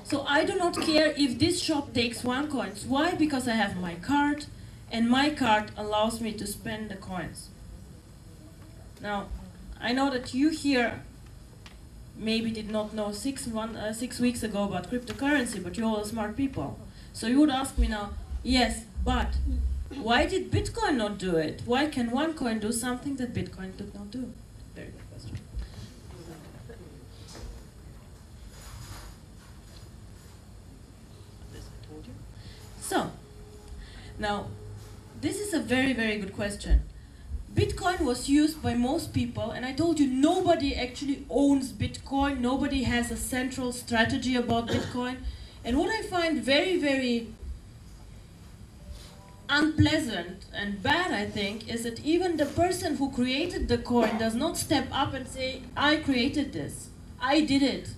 So I do not care if this shop takes OneCoins. Why? Because I have my card, and my card allows me to spend the coins. Now, I know that you here maybe did not know 6 weeks ago about cryptocurrency, but you're all smart people. So you would ask me now, yes, but why did Bitcoin not do it? Why can OneCoin do something that Bitcoin did not do? Very good question. So, now, this is a very, very good question. Bitcoin was used by most people, and I told you nobody actually owns Bitcoin, nobody has a central strategy about Bitcoin. And what I find very, very unpleasant and bad, I think, is that even the person who created the coin does not step up and say, I created this, I did it.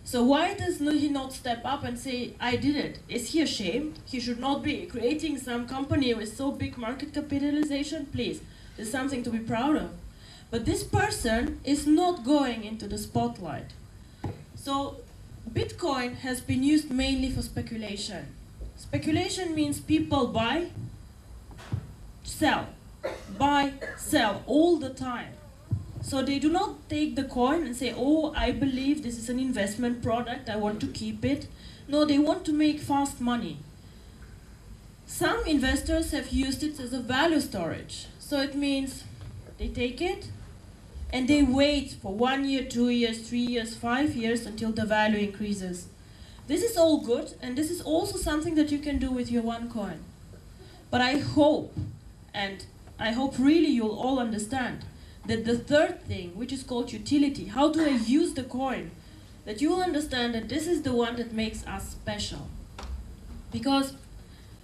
So why does he not step up and say, I did it? Is he ashamed? He should not be creating some company with so big market capitalization, please. There's something to be proud of. But this person is not going into the spotlight. So Bitcoin has been used mainly for speculation. Speculation means people buy, sell all the time. So they do not take the coin and say, oh, I believe this is an investment product, I want to keep it. No, they want to make fast money. Some investors have used it as a value storage. So it means they take it and they wait for 1 year, 2 years, 3 years, 5 years until the value increases. This is all good, and this is also something that you can do with your OneCoin. But I hope, and I hope really you'll all understand, that the third thing, which is called utility, how do I use the coin, that you will understand that this is the one that makes us special. Because,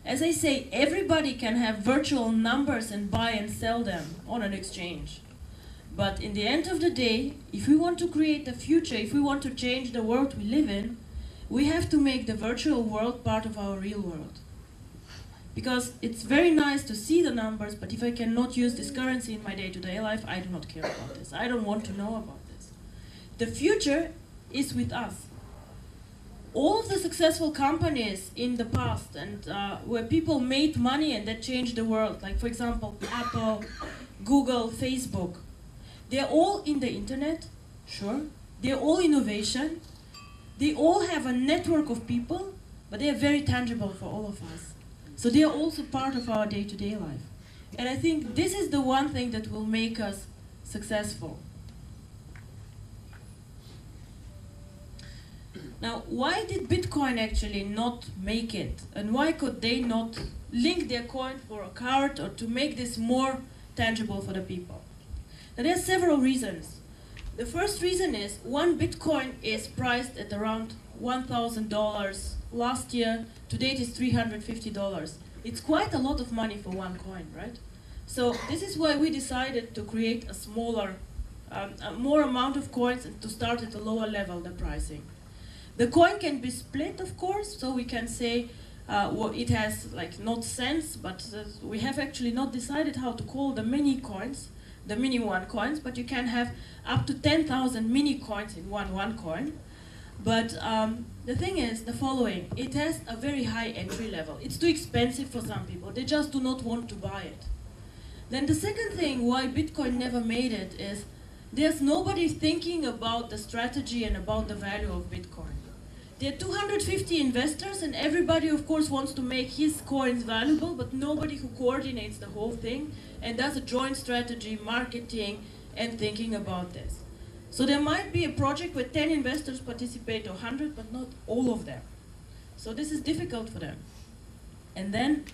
as I say, everybody can have virtual numbers and buy and sell them on an exchange. But in the end of the day, if we want to create a future, if we want to change the world we live in, we have to make the virtual world part of our real world. Because it's very nice to see the numbers, but if I cannot use this currency in my day-to-day life, I do not care about this. I don't want to know about this. The future is with us. All of the successful companies in the past and where people made money and that changed the world, like for example, Apple, Google, Facebook, they're all in the internet, sure. They're all innovation. They all have a network of people, but they are very tangible for all of us. So they are also part of our day-to-day life. And I think this is the one thing that will make us successful. Now, why did Bitcoin actually not make it? And why could they not link their coin for a card or to make this more tangible for the people? Now, there are several reasons. The first reason is 1 Bitcoin is priced at around $1,000 last year. To date is $350. It's quite a lot of money for 1 coin, right? So this is why we decided to create a smaller, more amount of coins and to start at a lower level, the pricing. The coin can be split, of course, so we can say well, it has like not cents, but we have actually not decided how to call the mini coins, the mini OneCoins, but you can have up to 10,000 mini coins in one OneCoin. But the thing is the following, it has a very high entry level. It's too expensive for some people, they just do not want to buy it. Then the second thing why Bitcoin never made it is there's nobody thinking about the strategy and about the value of Bitcoin. There are 250 investors and everybody of course wants to make his coins valuable, but nobody who coordinates the whole thing and does a joint strategy, marketing and thinking about this. So there might be a project where 10 investors participate or 100, but not all of them. So this is difficult for them. And then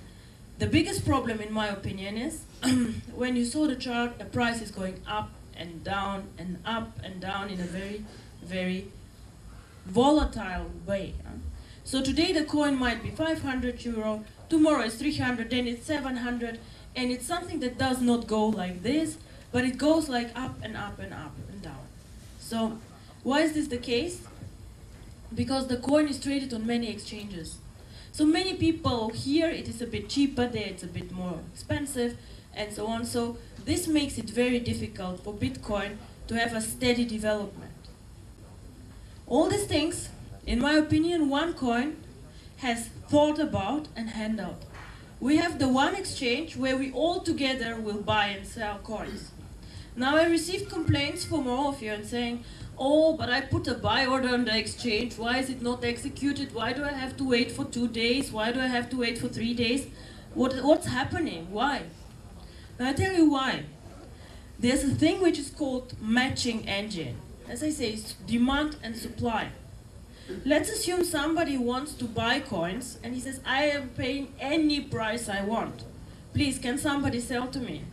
the biggest problem in my opinion is when you saw the chart, the price is going up and down and up and down in a very, very volatile way. So today the coin might be 500 euro, tomorrow it's 300, then it's 700, and it's something that does not go like this, but it goes like up and up and up and down. So why is this the case? Because the coin is traded on many exchanges. So many people here, it is a bit cheaper, there it's a bit more expensive, and so on. So this makes it very difficult for Bitcoin to have a steady development. All these things, in my opinion, OneCoin has thought about and handled. We have the one exchange where we all together will buy and sell coins. Now I received complaints from all of you and saying, oh, but I put a buy order on the exchange, why is it not executed? Why do I have to wait for 2 days? Why do I have to wait for 3 days? What's happening? Why? And I tell you why. There's a thing which is called matching engine. As I say, it's demand and supply. Let's assume somebody wants to buy coins and he says, I am paying any price I want. Please, can somebody sell to me?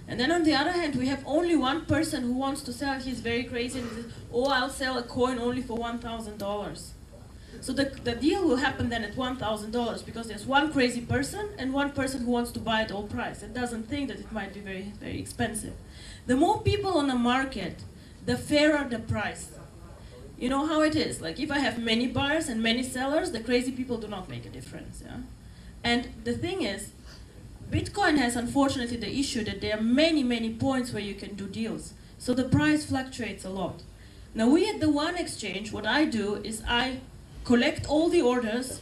And then on the other hand, we have only one person who wants to sell. He's very crazy and he says, oh, I'll sell a coin only for $1,000. So the deal will happen then at $1,000 because there's one crazy person and one person who wants to buy at all price and doesn't think that it might be very, very expensive. The more people on the market, the fairer the price. You know how it is. Like if I have many buyers and many sellers, the crazy people do not make a difference. Yeah? And the thing is, Bitcoin has unfortunately the issue that there are many, many points where you can do deals. So the price fluctuates a lot. Now we at the One Exchange, what I do is I collect all the orders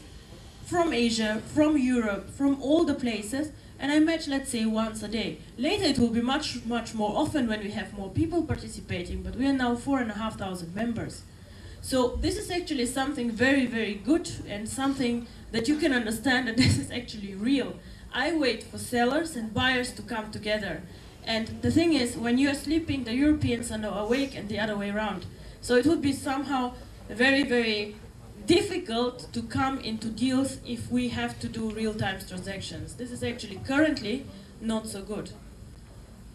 from Asia, from Europe, from all the places, and I match, let's say, once a day. Later it will be much, much more often when we have more people participating, but we are now 4,500 members. So this is actually something very, very good and something that you can understand that this is actually real. I wait for sellers and buyers to come together. And the thing is, when you are sleeping, the Europeans are now awake and the other way around. So it would be somehow very, very difficult to come into deals if we have to do real-time transactions. This is actually currently not so good.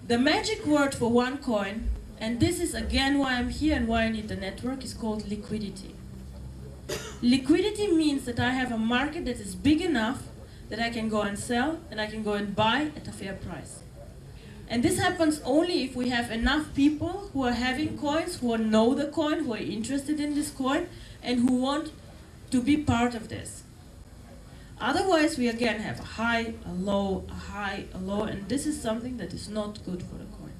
The magic word for OneCoin, and this is again why I'm here and why I need the network, is called liquidity. Liquidity means that I have a market that is big enough that I can go and sell and I can go and buy at a fair price. And this happens only if we have enough people who are having coins, who know the coin, who are interested in this coin, and who want to be part of this. Otherwise, we again have a high, a low, a high, a low, and this is something that is not good for the coin.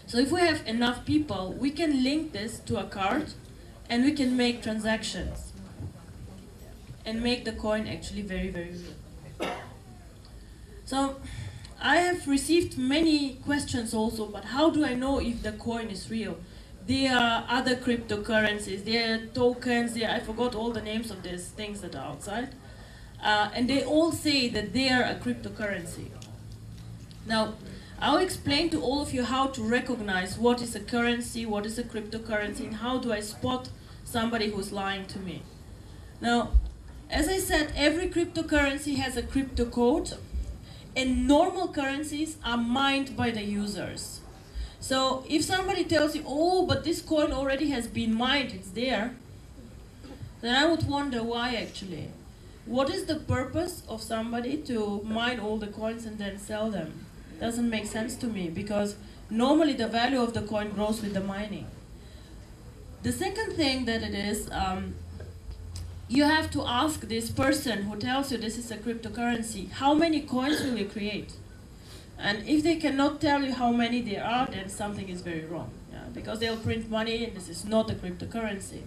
So if we have enough people, we can link this to a card and we can make transactions and make the coin actually very, very real. So I have received many questions also, but how do I know if the coin is real? There are other cryptocurrencies, there are tokens, I forgot all the names of these things that are outside. And they all say that they are a cryptocurrency. Now, I'll explain to all of you how to recognize what is a currency, what is a cryptocurrency, and how do I spot somebody who's lying to me. Now, as I said, every cryptocurrency has a crypto code, and normal currencies are mined by the users. So if somebody tells you, oh, but this coin already has been mined, it's there, then I would wonder why actually. What is the purpose of somebody to mine all the coins and then sell them? Doesn't make sense to me, because normally the value of the coin grows with the mining. The second thing that it is, you have to ask this person who tells you this is a cryptocurrency, how many coins will you create? And if they cannot tell you how many there are, then something is very wrong. Yeah? Because they'll print money and this is not a cryptocurrency.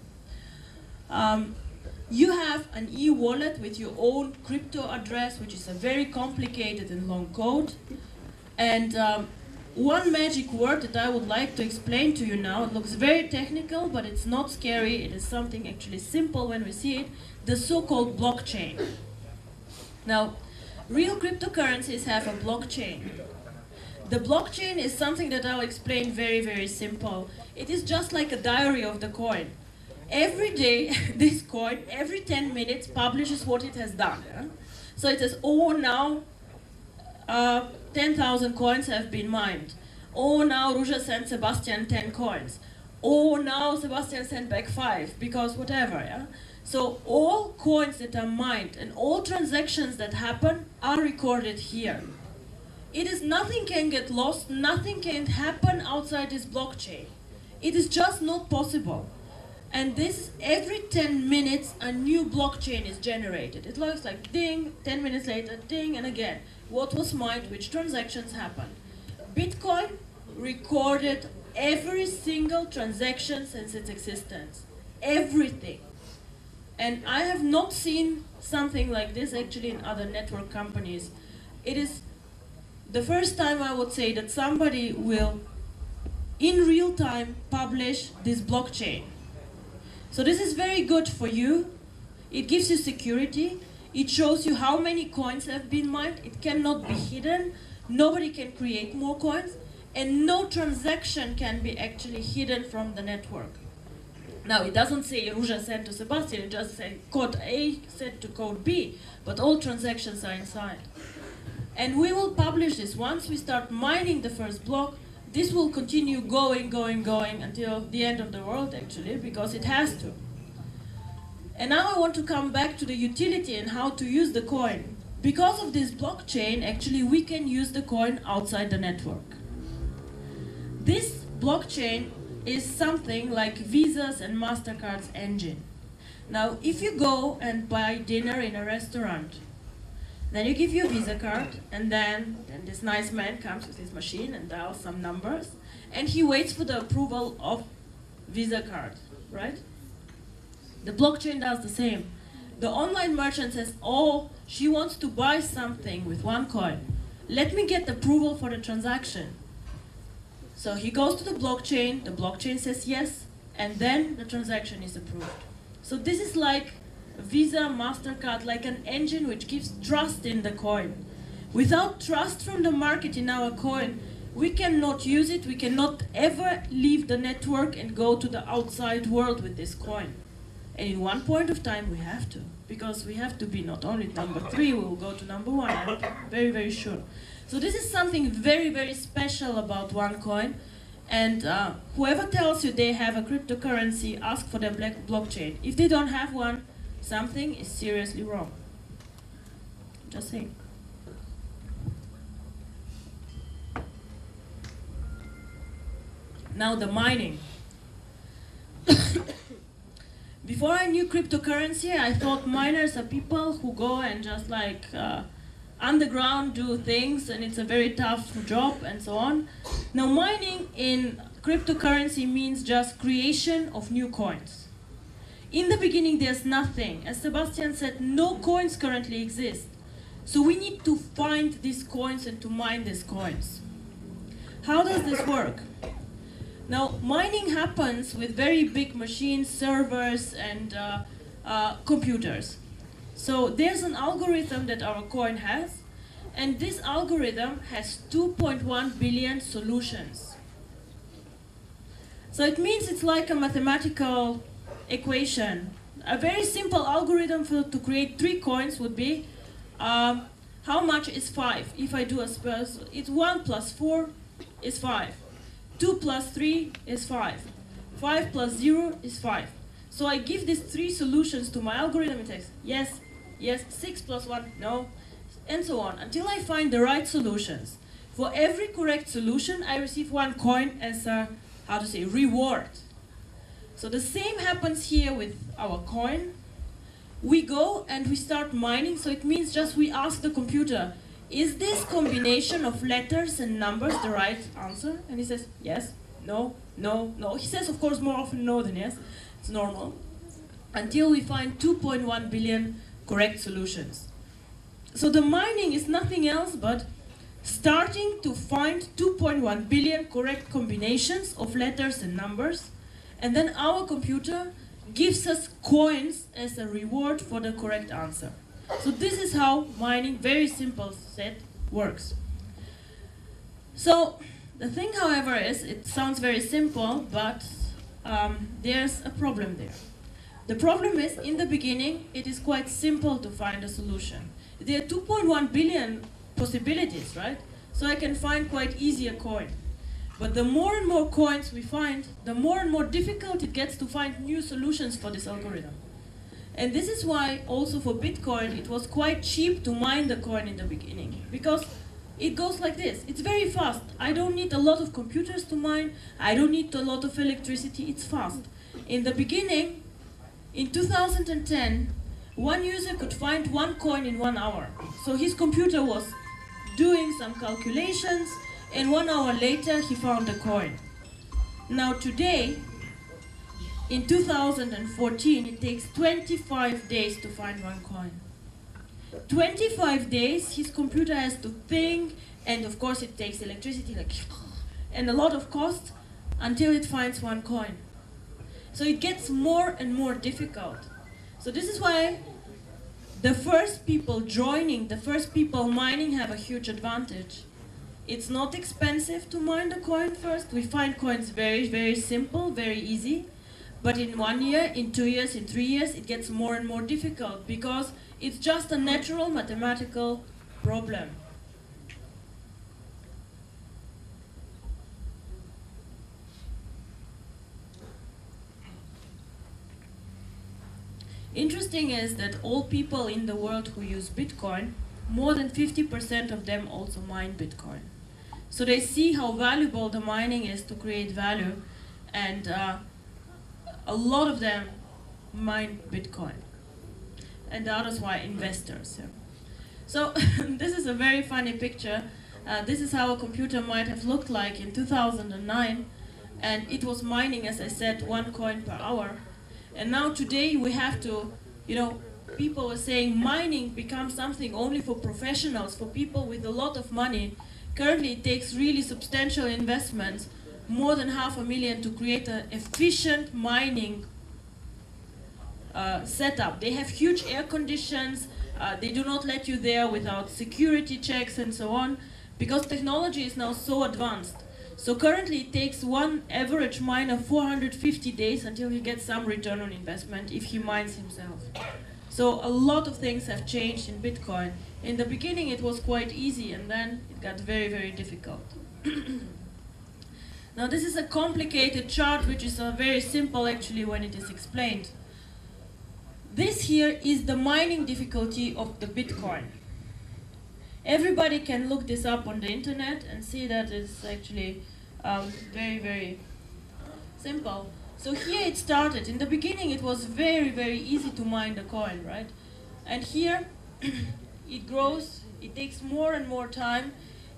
You have an e-wallet with your own crypto address, which is a very complicated and long code. And one magic word that I would like to explain to you now, it looks very technical, but it's not scary. It is something actually simple when we see it, the so-called blockchain. Now, real cryptocurrencies have a blockchain. The blockchain is something that I'll explain very, very simple. It is just like a diary of the coin. Every day, this coin, every 10 minutes, publishes what it has done. Yeah? So it says, oh, now 10,000 coins have been mined. Oh, now Ruja sent Sebastian 10 coins. Oh, now Sebastian sent back 5, because whatever, yeah? So all coins that are mined and all transactions that happen are recorded here. It is nothing can get lost, nothing can happen outside this blockchain. It is just not possible. And this, every 10 minutes, a new blockchain is generated. It looks like ding, 10 minutes later, ding, and again. What was mined, which transactions happened. Bitcoin recorded every single transaction since its existence. Everything. And I have not seen something like this actually in other network companies. It is the first time I would say that somebody will, in real time, publish this blockchain. So this is very good for you. It gives you security. It shows you how many coins have been mined. It cannot be hidden. Nobody can create more coins. And no transaction can be actually hidden from the network. Now, it doesn't say Ruja sent to Sebastian. It just says code A sent to code B. But all transactions are inside. And we will publish this. Once we start mining the first block, this will continue going until the end of the world, actually, because it has to. And now I want to come back to the utility and how to use the coin. Because of this blockchain, actually, we can use the coin outside the network. This blockchain is something like Visa's and MasterCard's engine. Now, if you go and buy dinner in a restaurant, then you give your Visa card, and then this nice man comes with his machine and dials some numbers, and he waits for the approval of Visa card, right? The blockchain does the same. The online merchant says, oh, she wants to buy something with OneCoin. Let me get approval for the transaction. So he goes to the blockchain says yes, and then the transaction is approved. So this is like Visa, MasterCard, like an engine which gives trust in the coin. Without trust from the market in our coin, we cannot use it, we cannot ever leave the network and go to the outside world with this coin. And in one point of time we have to, because we have to be not only number 3, we will go to number 1, I'm very, very sure. So this is something very, very special about OneCoin. And whoever tells you they have a cryptocurrency, ask for their blockchain. If they don't have one, something is seriously wrong. Just saying. Now the mining. Before I knew cryptocurrency, I thought miners are people who go and just like underground do things, and it's a very tough job and so on. Now mining in cryptocurrency means just creation of new coins. In the beginning there's nothing. As Sebastian said, no coins currently exist. So we need to find these coins and to mine these coins. How does this work? Now mining happens with very big machines, servers and computers. So there's an algorithm that our coin has, and this algorithm has 2.1 billion solutions. So it means it's like a mathematical equation. A very simple algorithm to create 3 coins would be how much is 5? If I do a spurs, it's 1 plus 4 is 5. 2 plus 3 is 5. 5 plus 0 is 5. So I give these 3 solutions to my algorithm. It says yes, yes, 6 plus 1, no, and so on, until I find the right solutions. For every correct solution, I receive 1 coin as a, reward. So the same happens here with our coin. We go and we start mining, so it means just we ask the computer, is this combination of letters and numbers the right answer? And he says, yes, no, no, no. He says, of course, more often no than yes. It's normal. Until we find 2.1 billion correct solutions. So the mining is nothing else but starting to find 2.1 billion correct combinations of letters and numbers. And then our computer gives us coins as a reward for the correct answer. So this is how mining, very simple set, works. So the thing, however, is it sounds very simple, but there's a problem there. The problem is, in the beginning, it is quite simple to find a solution. There are 2.1 billion possibilities, right? So I can find quite easy a coin. But the more and more coins we find, the more and more difficult it gets to find new solutions for this algorithm. And this is why also for Bitcoin it was quite cheap to mine the coin in the beginning, because it goes like this. It's very fast. I don't need a lot of computers to mine. I don't need a lot of electricity. It's fast. In the beginning, in 2010, one user could find one coin in 1 hour. So his computer was doing some calculations, and 1 hour later he found a coin. Now today, in 2014, it takes 25 days to find one coin. 25 days, his computer has to think, and of course it takes electricity, and a lot of cost until it finds one coin. So it gets more and more difficult. So this is why the first people joining, the first people mining have a huge advantage. It's not expensive to mine the coin first. We find coins very, very simple, very easy. But in 1 year, in 2 years, in 3 years, it gets more and more difficult because it's just a natural mathematical problem. Interesting is that all people in the world who use Bitcoin, more than 50% of them also mine Bitcoin. So they see how valuable the mining is to create value, and a lot of them mine Bitcoin. And the others were investors. Yeah. So this is a very funny picture. This is how a computer might have looked like in 2009, and it was mining, as I said, 1 coin per hour. And now today we have to, people are saying mining becomes something only for professionals, for people with a lot of money. Currently it takes really substantial investments, more than $500,000 to create an efficient mining setup. They have huge air conditions, they do not let you there without security checks and so on, because technology is now so advanced. So currently it takes one average miner 450 days until he gets some return on investment if he mines himself. So a lot of things have changed in Bitcoin. In the beginning it was quite easy, and then it got very, very difficult. Now this is a complicated chart which is very simple actually when it is explained. This here is the mining difficulty of the Bitcoin. Everybody can look this up on the internet and see that it's actually very, very simple. So here it started. In the beginning it was very, very easy to mine the coin, right? And here it grows, it takes more and more time,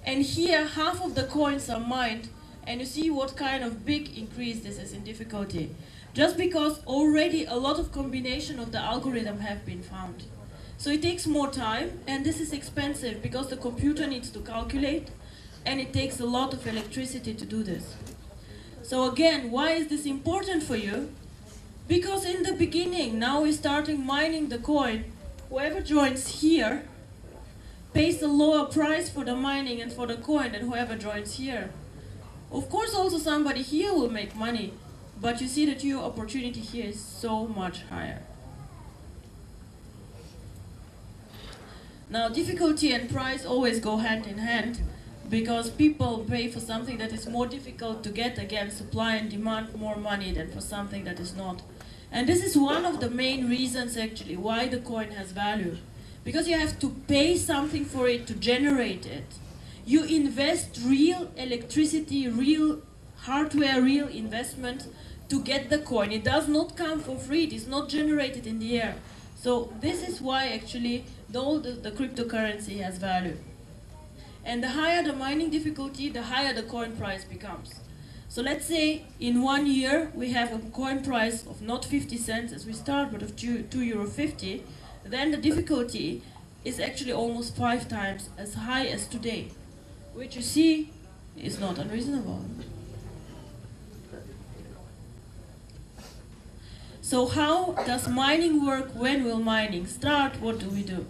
and here half of the coins are mined, and you see what kind of big increase this is in difficulty. Just because already a lot of combination of the algorithm have been found. So it takes more time, and this is expensive because the computer needs to calculate, and it takes a lot of electricity to do this. So again, why is this important for you? Because in the beginning, now we're starting mining the coin. Whoever joins here pays a lower price for the mining and for the coin than whoever joins here. Of course, also somebody here will make money, but you see that your opportunity here is so much higher. Now, difficulty and price always go hand in hand, because people pay for something that is more difficult to get. Again, supply and demand more money than for something that is not. And this is one of the main reasons actually why the coin has value. Because you have to pay something for it to generate it. You invest real electricity, real hardware, real investment to get the coin. It does not come for free, it is not generated in the air. So this is why actually the cryptocurrency has value. And the higher the mining difficulty, the higher the coin price becomes. So let's say in 1 year we have a coin price of not 50 cents as we start, but of €2.50, then the difficulty is actually almost 5 times as high as today, which you see is not unreasonable. So how does mining work? When will mining start? What do we do?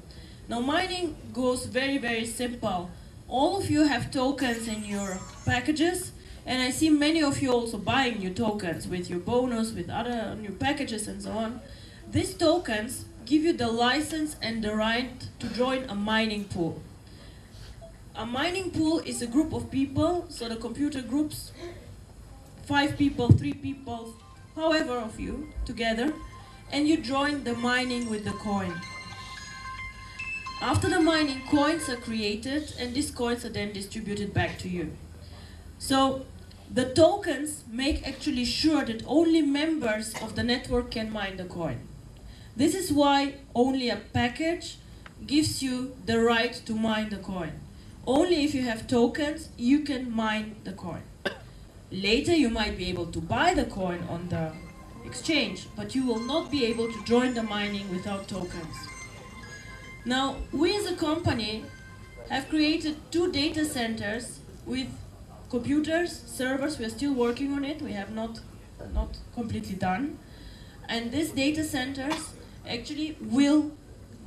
Now mining goes very, very simple. All of you have tokens in your packages, and I see many of you also buying new tokens with your bonus, with other new packages and so on. These tokens give you the license and the right to join a mining pool. A mining pool is a group of people, so the computer groups 5 people, 3 people, however of you, together, and you join the mining with the coin. After the mining, coins are created, and these coins are then distributed back to you. So the tokens make actually sure that only members of the network can mine the coin. This is why only a package gives you the right to mine the coin. Only if you have tokens, you can mine the coin. Later, you might be able to buy the coin on the exchange, but you will not be able to join the mining without tokens. Now, we as a company have created 2 data centers with computers, servers. We are still working on it. We have not completely done. And these data centers actually will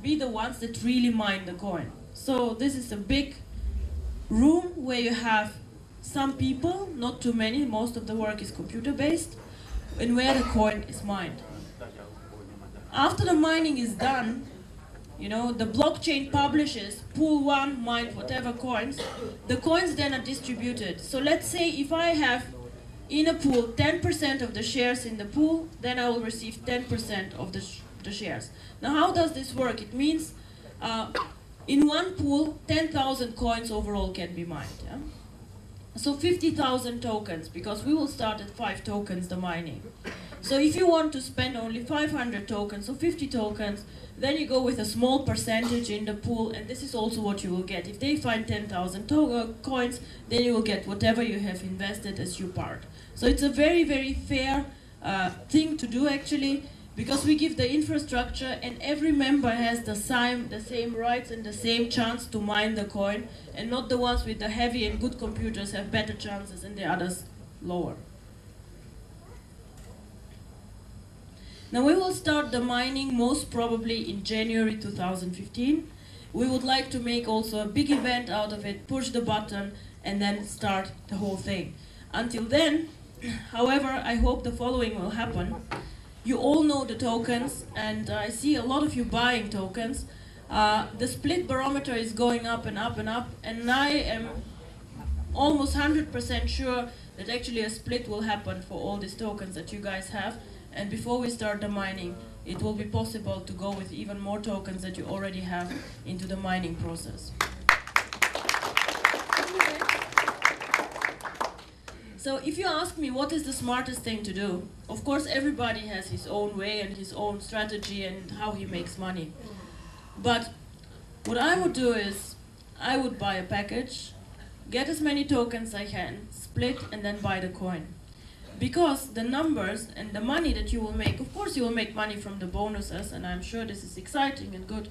be the ones that really mine the coin. So this is a big room where you have some people, not too many, most of the work is computer-based, and where the coin is mined. After the mining is done, you know, the blockchain publishes pool 1, mine whatever coins. The coins then are distributed. So let's say if I have in a pool 10% of the shares in the pool, then I will receive 10% of the shares. Now how does this work? It means in one pool, 10,000 coins overall can be mined. Yeah? So 50,000 tokens, because we will start at 5 tokens, the mining. So if you want to spend only 500 tokens or 50 tokens, then you go with a small percentage in the pool, and this is also what you will get. If they find 10,000 coins, then you will get whatever you have invested as your part. So it's a very, very fair thing to do actually, because we give the infrastructure and every member has the same rights and the same chance to mine the coin, and not the ones with the heavy and good computers have better chances and the others lower. Now we will start the mining most probably in January 2015. We would like to make also a big event out of it, push the button, and then start the whole thing. Until then, however, I hope the following will happen. You all know the tokens, and I see a lot of you buying tokens. The split barometer is going up and up and up, and I am almost 100% sure that actually a split will happen for all these tokens that you guys have. And before we start the mining, it will be possible to go with even more tokens that you already have into the mining process. So if you ask me what is the smartest thing to do, of course everybody has his own way and his own strategy and how he makes money. But what I would do is, I would buy a package, get as many tokens I can, split, and then buy the coin. Because the numbers and the money that you will make, of course you will make money from the bonuses, and I'm sure this is exciting and good,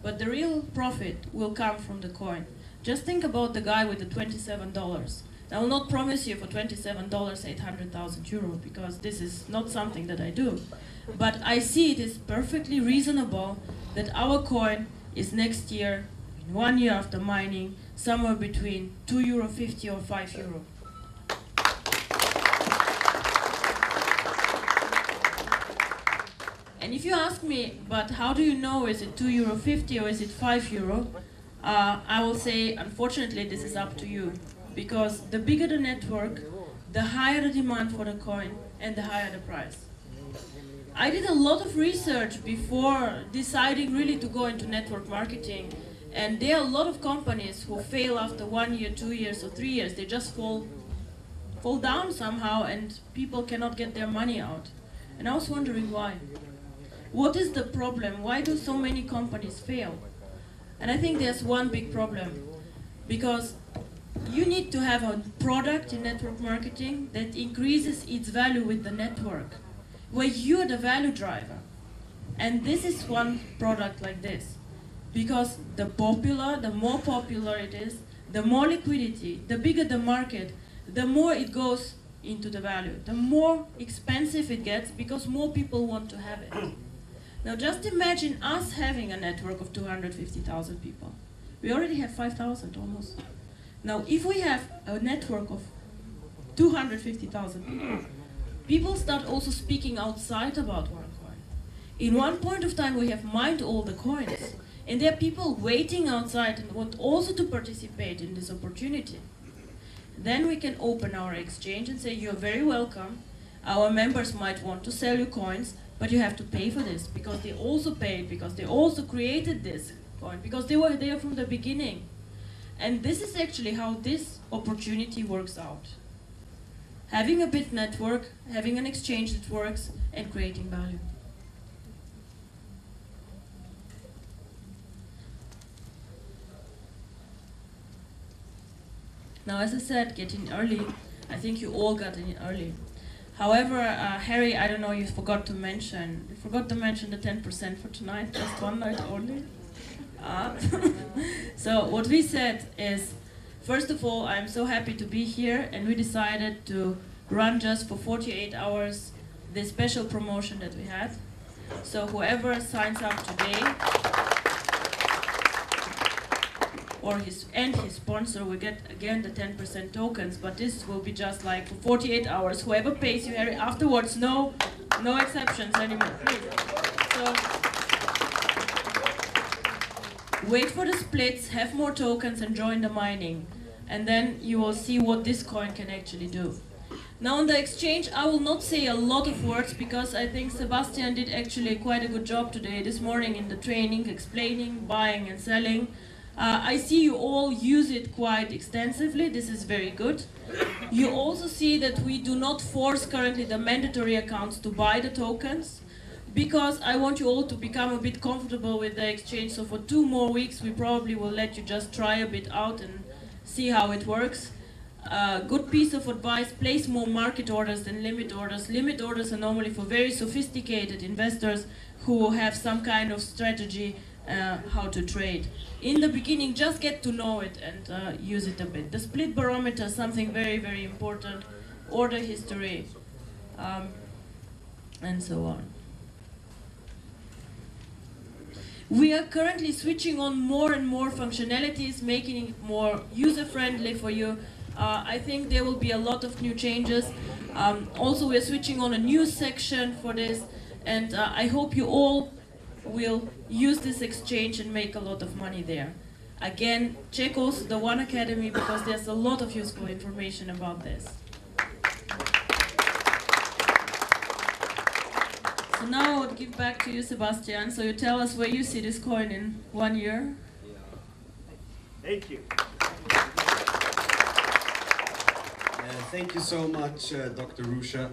but the real profit will come from the coin. Just think about the guy with the $27. I will not promise you for $27 800,000 euro, because this is not something that I do. But I see it is perfectly reasonable that our coin is next year, in 1 year after mining, somewhere between €2.50 or €5. And if you ask me, but how do you know, is it €2.50 or is it €5? I will say, unfortunately, this is up to you. Because the bigger the network, the higher the demand for the coin and the higher the price. I did a lot of research before deciding really to go into network marketing, and there are a lot of companies who fail after 1 year, 2 years or 3 years. They just fall down somehow and people cannot get their money out. And I was wondering why. What is the problem? Why do so many companies fail? And I think there's one big problem, because you need to have a product in network marketing that increases its value with the network, where you're the value driver. And this is one product like this. Because the more popular it is, the more liquidity, the bigger the market, the more it goes into the value. The more expensive it gets, because more people want to have it. Now just imagine us having a network of 250,000 people. We already have 5,000 almost. Now, if we have a network of 250,000 people, people start also speaking outside about OneCoin. In one point of time, we have mined all the coins, and there are people waiting outside and want also to participate in this opportunity. Then we can open our exchange and say, you're very welcome. Our members might want to sell you coins, but you have to pay for this, because they also paid, because they also created this coin, because they were there from the beginning. And this is actually how this opportunity works out. having a bit network, having an exchange that works, and creating value. Now, as I said, get in early. I think you all got in early. However, Harry, I don't know, you forgot to mention the 10% for tonight, just one night only. So what we said is, first of all, I'm so happy to be here, and we decided to run just for 48 hours this special promotion that we had. So whoever signs up today, or his sponsor will get again the 10% tokens, but this will be just like for 48 hours. Whoever pays you, Harry, afterwards, no exceptions anymore, please. So wait for the splits, have more tokens, and join the mining, and then you will see what this coin can actually do. Now on the exchange, I will not say a lot of words because I think Sebastian did actually quite a good job today, this morning in the training, explaining, buying and selling. I see you all use it quite extensively. This is very good. You also see that we do not force currently the mandatory accounts to buy the tokens because I want you all to become a bit comfortable with the exchange. So for 2 more weeks, we probably will let you just try a bit out and see how it works. Good piece of advice, place more market orders than limit orders. Limit orders are normally for very sophisticated investors who have some kind of strategy how to trade. In the beginning, just get to know it and use it a bit. The split barometer is something very, very important, order history, and so on. We are currently switching on more and more functionalities, making it more user-friendly for you. I think there will be a lot of new changes. Also, we're switching on a news section for this, and I hope you all will use this exchange and make a lot of money there. Again, check also the One Academy because there's a lot of useful information about this. So now I would give back to you, Sebastian. So you tell us where you see this coin in 1 year. Thank you. Thank you so much, Dr. Rusha.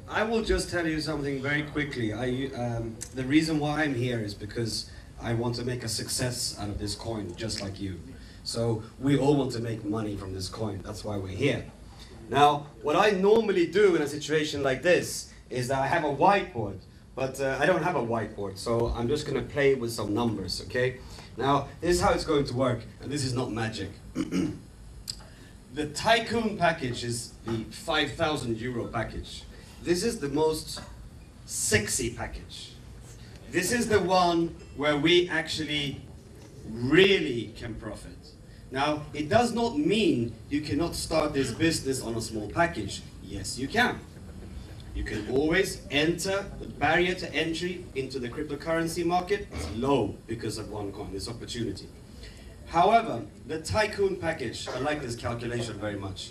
I will just tell you something very quickly. The reason why I'm here is because I want to make a success out of this coin, just like you. So we all want to make money from this coin. That's why we're here. Now, what I normally do in a situation like this is that I have a whiteboard, but I don't have a whiteboard, so I'm just going to play with some numbers, okay? Now, this is how it's going to work, and this is not magic. The Tycoon package is the 5,000 euro package. This is the most sexy package. This is the one where we actually really can profit. Now, it does not mean you cannot start this business on a small package. Yes, you can. You can always enter. The barrier to entry into the cryptocurrency market is low because of OneCoin, this opportunity. However, the Tycoon package, I like this calculation very much.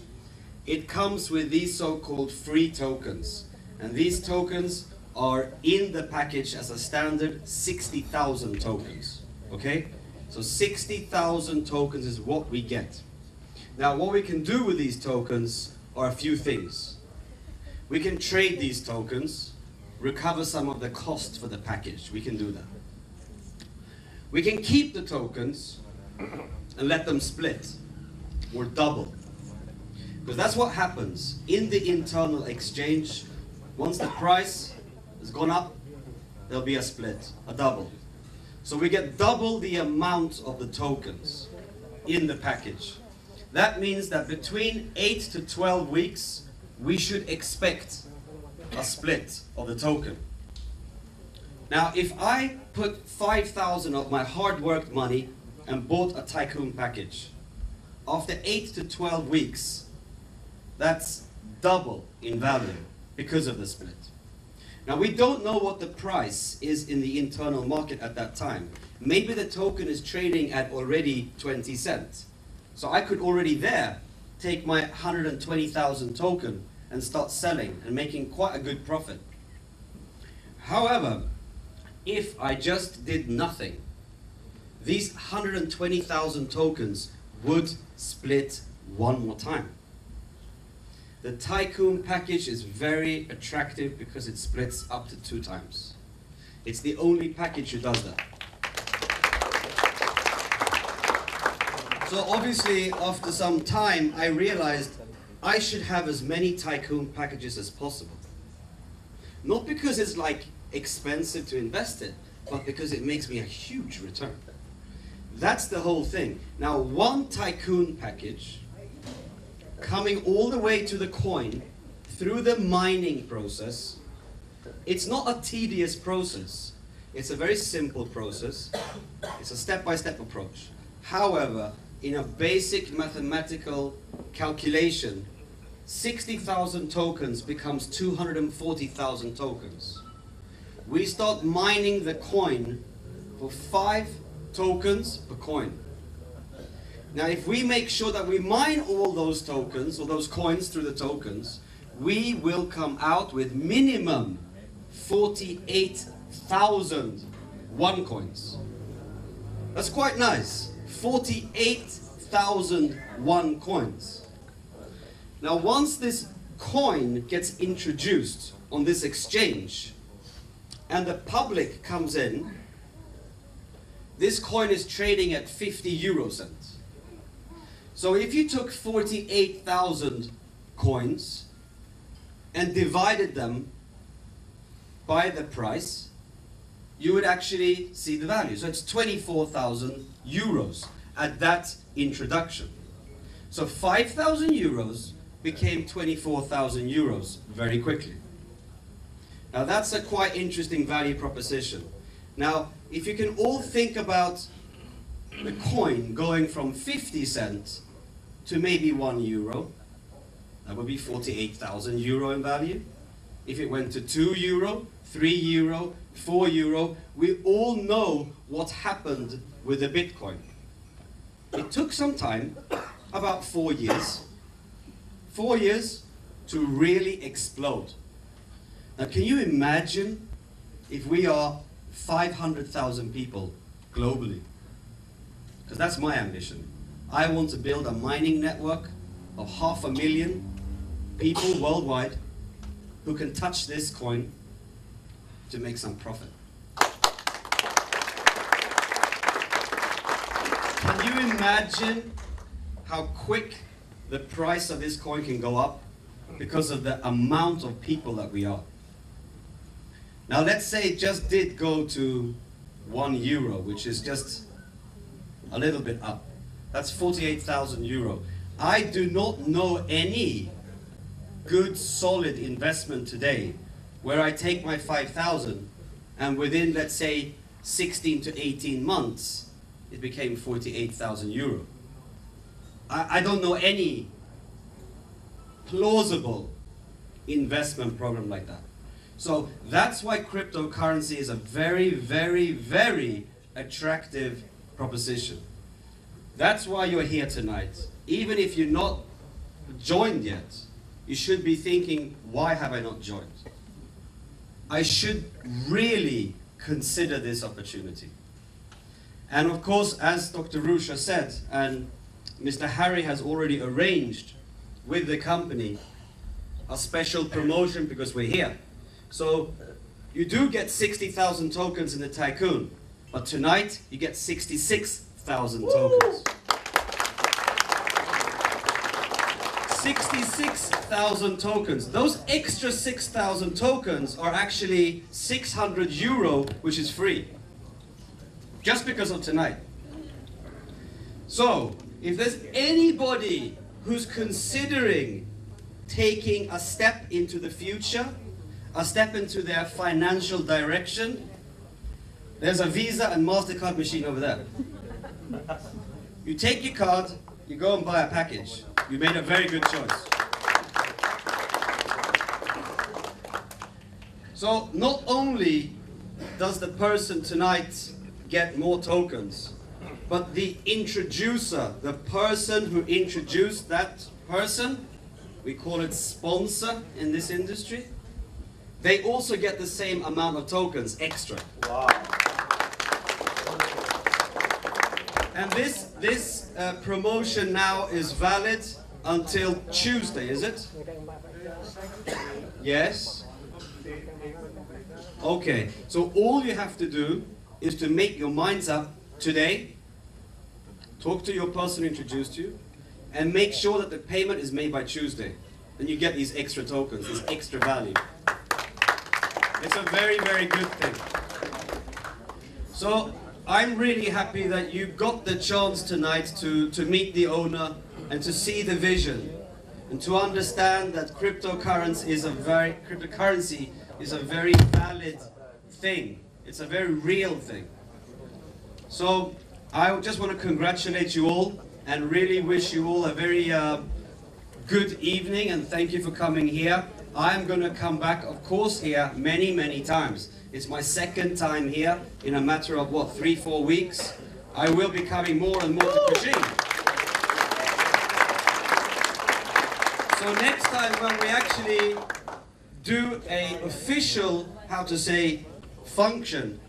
It comes with these so-called free tokens. And these tokens are in the package as a standard 60,000 tokens. Okay? So 60,000 tokens is what we get. Now, what we can do with these tokens are a few things. We can trade these tokens, recover some of the cost for the package. We can do that. We can keep the tokens and let them split or double. Because that's what happens in the internal exchange. Once the price has gone up, there'll be a split, a double. So we get double the amount of the tokens in the package. That means that between 8 to 12 weeks, we should expect a split of the token. Now, if I put 5,000 of my hard-worked money and bought a Tycoon package, after 8 to 12 weeks, that's double in value because of the split. Now, we don't know what the price is in the internal market at that time. Maybe the token is trading at already 20 cents. So I could already there take my 120,000 token and start selling and making quite a good profit. However, if I just did nothing, these 120,000 tokens would split one more time. The tycoon package is very attractive because it splits up to 2 times. It's the only package who does that. So obviously, after some time, I realized I should have as many tycoon packages as possible. Not because it's like expensive to invest in, but because it makes me a huge return. That's the whole thing. Now, one tycoon package coming all the way to the coin through the mining process, it's not a tedious process. It's a very simple process. It's a step-by-step approach. However, in a basic mathematical calculation, 60,000 tokens becomes 240,000 tokens. We start mining the coin for 5 tokens per coin. Now, if we make sure that we mine all those tokens, or those coins through the tokens, we will come out with minimum 48,000 OneCoins. That's quite nice. 48,000 OneCoins. Now, once this coin gets introduced on this exchange, and the public comes in, this coin is trading at 50 euro cents. So if you took 48,000 coins and divided them by the price, you would actually see the value. So it's 24,000 euros at that introduction. So 5,000 euros became 24,000 euros very quickly. Now that's a quite interesting value proposition. Now, if you can all think about the coin going from 50 cents to maybe 1 euro, that would be 48,000 euro in value. If it went to 2 euro, 3 euro, 4 euro, we all know what happened with the Bitcoin. It took some time, about 4 years. 4 years to really explode. Now, can you imagine if we are 500,000 people globally? Because that's my ambition. I want to build a mining network of 500,000 people worldwide who can touch this coin to make some profit. Can you imagine how quick the price of this coin can go up because of the amount of people that we are? Now, let's say it just did go to 1 euro, which is just a little bit up. That's 48,000 euro. I do not know any good, solid investment today where I take my 5,000 and within, let's say, 16 to 18 months, it became 48,000 euro. I don't know any plausible investment program like that. So that's why cryptocurrency is a very, very, very attractive proposition. That's why you're here tonight. Even if you're not joined yet, you should be thinking, why have I not joined? I should really consider this opportunity. And of course, as Dr. Rusha said, and Mr. Harry has already arranged with the company a special promotion because we're here. So you do get 60,000 tokens in the Tycoon, but tonight you get 66,000 tokens. 66,000 tokens. Those extra 6,000 tokens are actually 600 euro, which is free. Just because of tonight. So, if there's anybody who's considering taking a step into the future, a step into their financial direction, there's a Visa and MasterCard machine over there. You take your card, you go and buy a package. You made a very good choice. So not only does the person tonight get more tokens, but the introducer, the person who introduced that person, we call it sponsor in this industry, they also get the same amount of tokens extra. Wow. And this promotion now is valid until Tuesday, is it? Yes? Okay, so all you have to do is to make your minds up today, talk to your person who introduced you, and make sure that the payment is made by Tuesday. Then you get these extra tokens, this extra value. It's a very, very good thing. So I'm really happy that you got the chance tonight to meet the owner and to see the vision and to understand that cryptocurrency is a very valid thing. It's a very real thing. So I just want to congratulate you all and really wish you all a very good evening, and thank you for coming here. I'm going to come back, of course, here many, many times. It's my second time here in a matter of, what, 3-4 weeks. I will be coming more and more to Beijing. So next time when we actually do a official, how to say, function,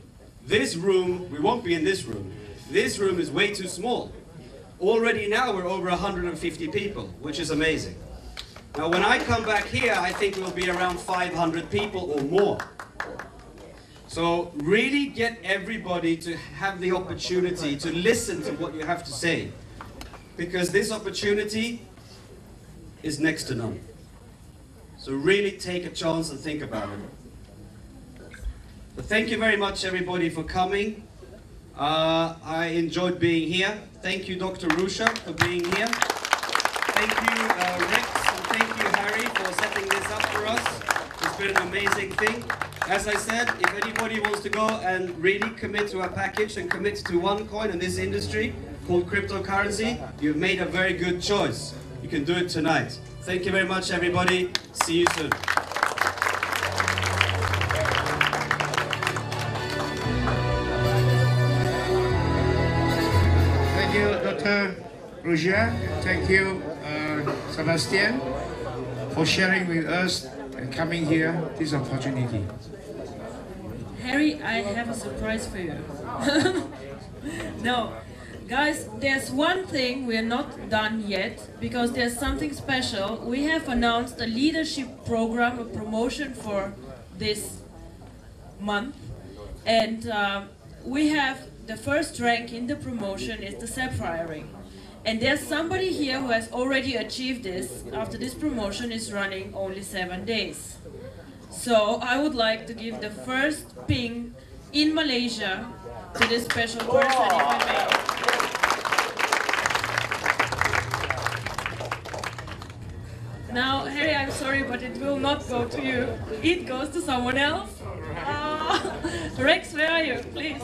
this room, we won't be in this room. This room is way too small. Already now we're over 150 people, which is amazing. Now when I come back here, I think we'll be around 500 people or more. So really get everybody to have the opportunity to listen to what you have to say, because this opportunity is next to none. So really take a chance and think about it. But thank you very much everybody for coming. I enjoyed being here. Thank you Dr. Rusha for being here. Thank you Rex and thank you Harry for setting this up for us. It's been an amazing thing. As I said, if anybody wants to go and really commit to a package and commit to OneCoin in this industry called cryptocurrency, you've made a very good choice. You can do it tonight. Thank you very much everybody. See you soon. Thank you, Dr. Roger. Thank you, Sebastian, for sharing with us and coming here this opportunity. Harry, I have a surprise for you. No, guys, there's one thing we're not done yet, because there's something special. We have announced a leadership program, a promotion for this month, and we have the first rank in the promotion is the Sapphire ring. And there's somebody here who has already achieved this after this promotion is running only 7 days. So I would like to give the first ping in Malaysia to this special person, if I may. Now, Harry, I'm sorry, but it will not go to you. It goes to someone else. Rex, where are you? Please.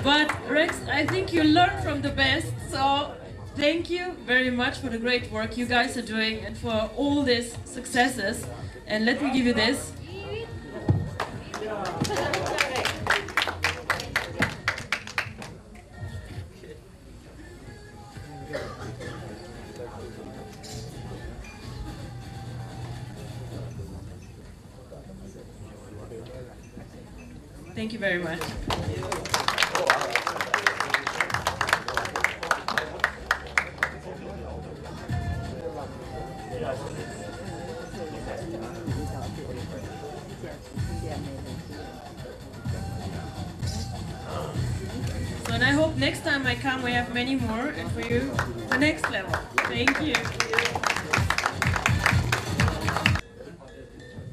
But Rex, I think you learned from the best, so thank you very much for the great work you guys are doing and for all these successes. And let me give you this. Thank you very much. So, and I hope next time I come we have many more, and for you, the next level. Thank you.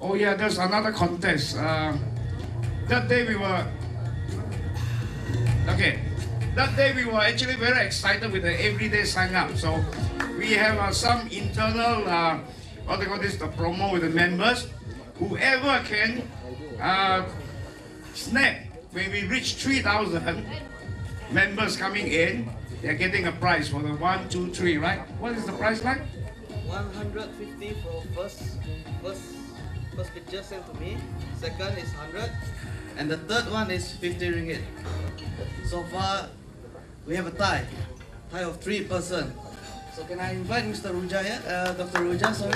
Oh yeah, there's another contest. That day we were actually very excited with the everyday sign up. So we have some internal what they call this, the promo with the members. Whoever can snap when we reach 3,000 members coming in, they're getting a prize for the 1, 2, 3, right? What is the prize like? 150 for first picture sent to me. Second is 100, and the third one is 50 ringgit. So far, we have a tie of 3 person. So can I invite Mr. Ruja here? Dr. Ruja, sorry.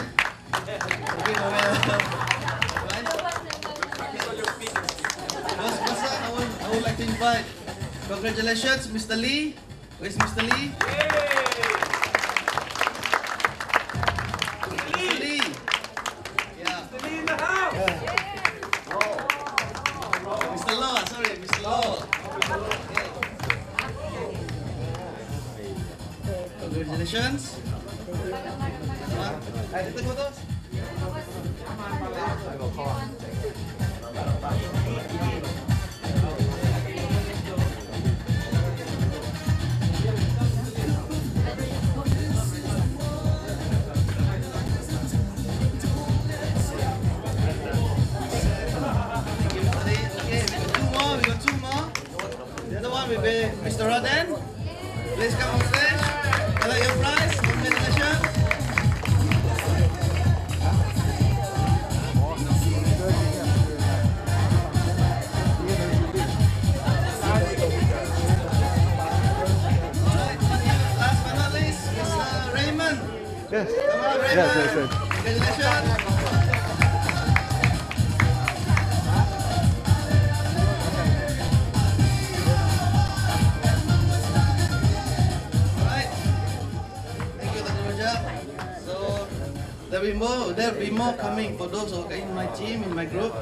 First person, I would like to invite Congratulations, Mr. Lee. Where's Mr. Lee? Mr. Lee. Yeah. Mr. Lee in the house. Mr. Law, sorry, Mr. Law. Congratulations. Ayo kita foto. Mr. Roden, please come on stage. Collect your prize. Congratulations. Last but not least, Mr. Raymond. Yes. Come on, Raymond. Yes. Congratulations. There'll be more coming for those who are in my team, in my group.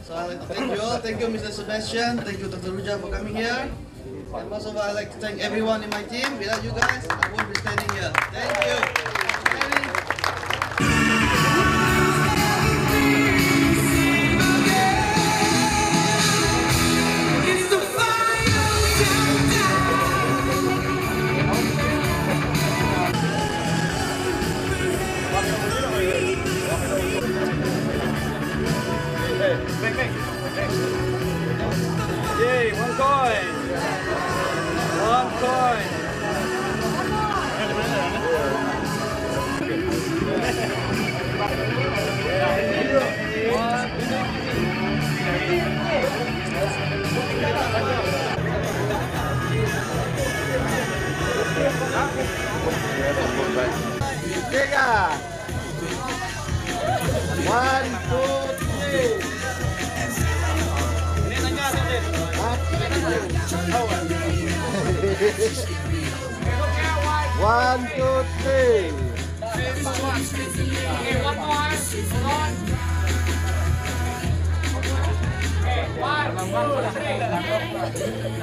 So I'd like to thank you all. Thank you, Mr. Sebastian. Thank you, Dr. Ruja, for coming here. And most of all, I'd like to thank everyone in my team. Without you guys, I won't be standing here. Thank you. Yay, OneCoin! OneCoin! Tiga. 1, 2, 3. One, two, three. Okay, one more. Hold on. Okay, 1, 2, 3.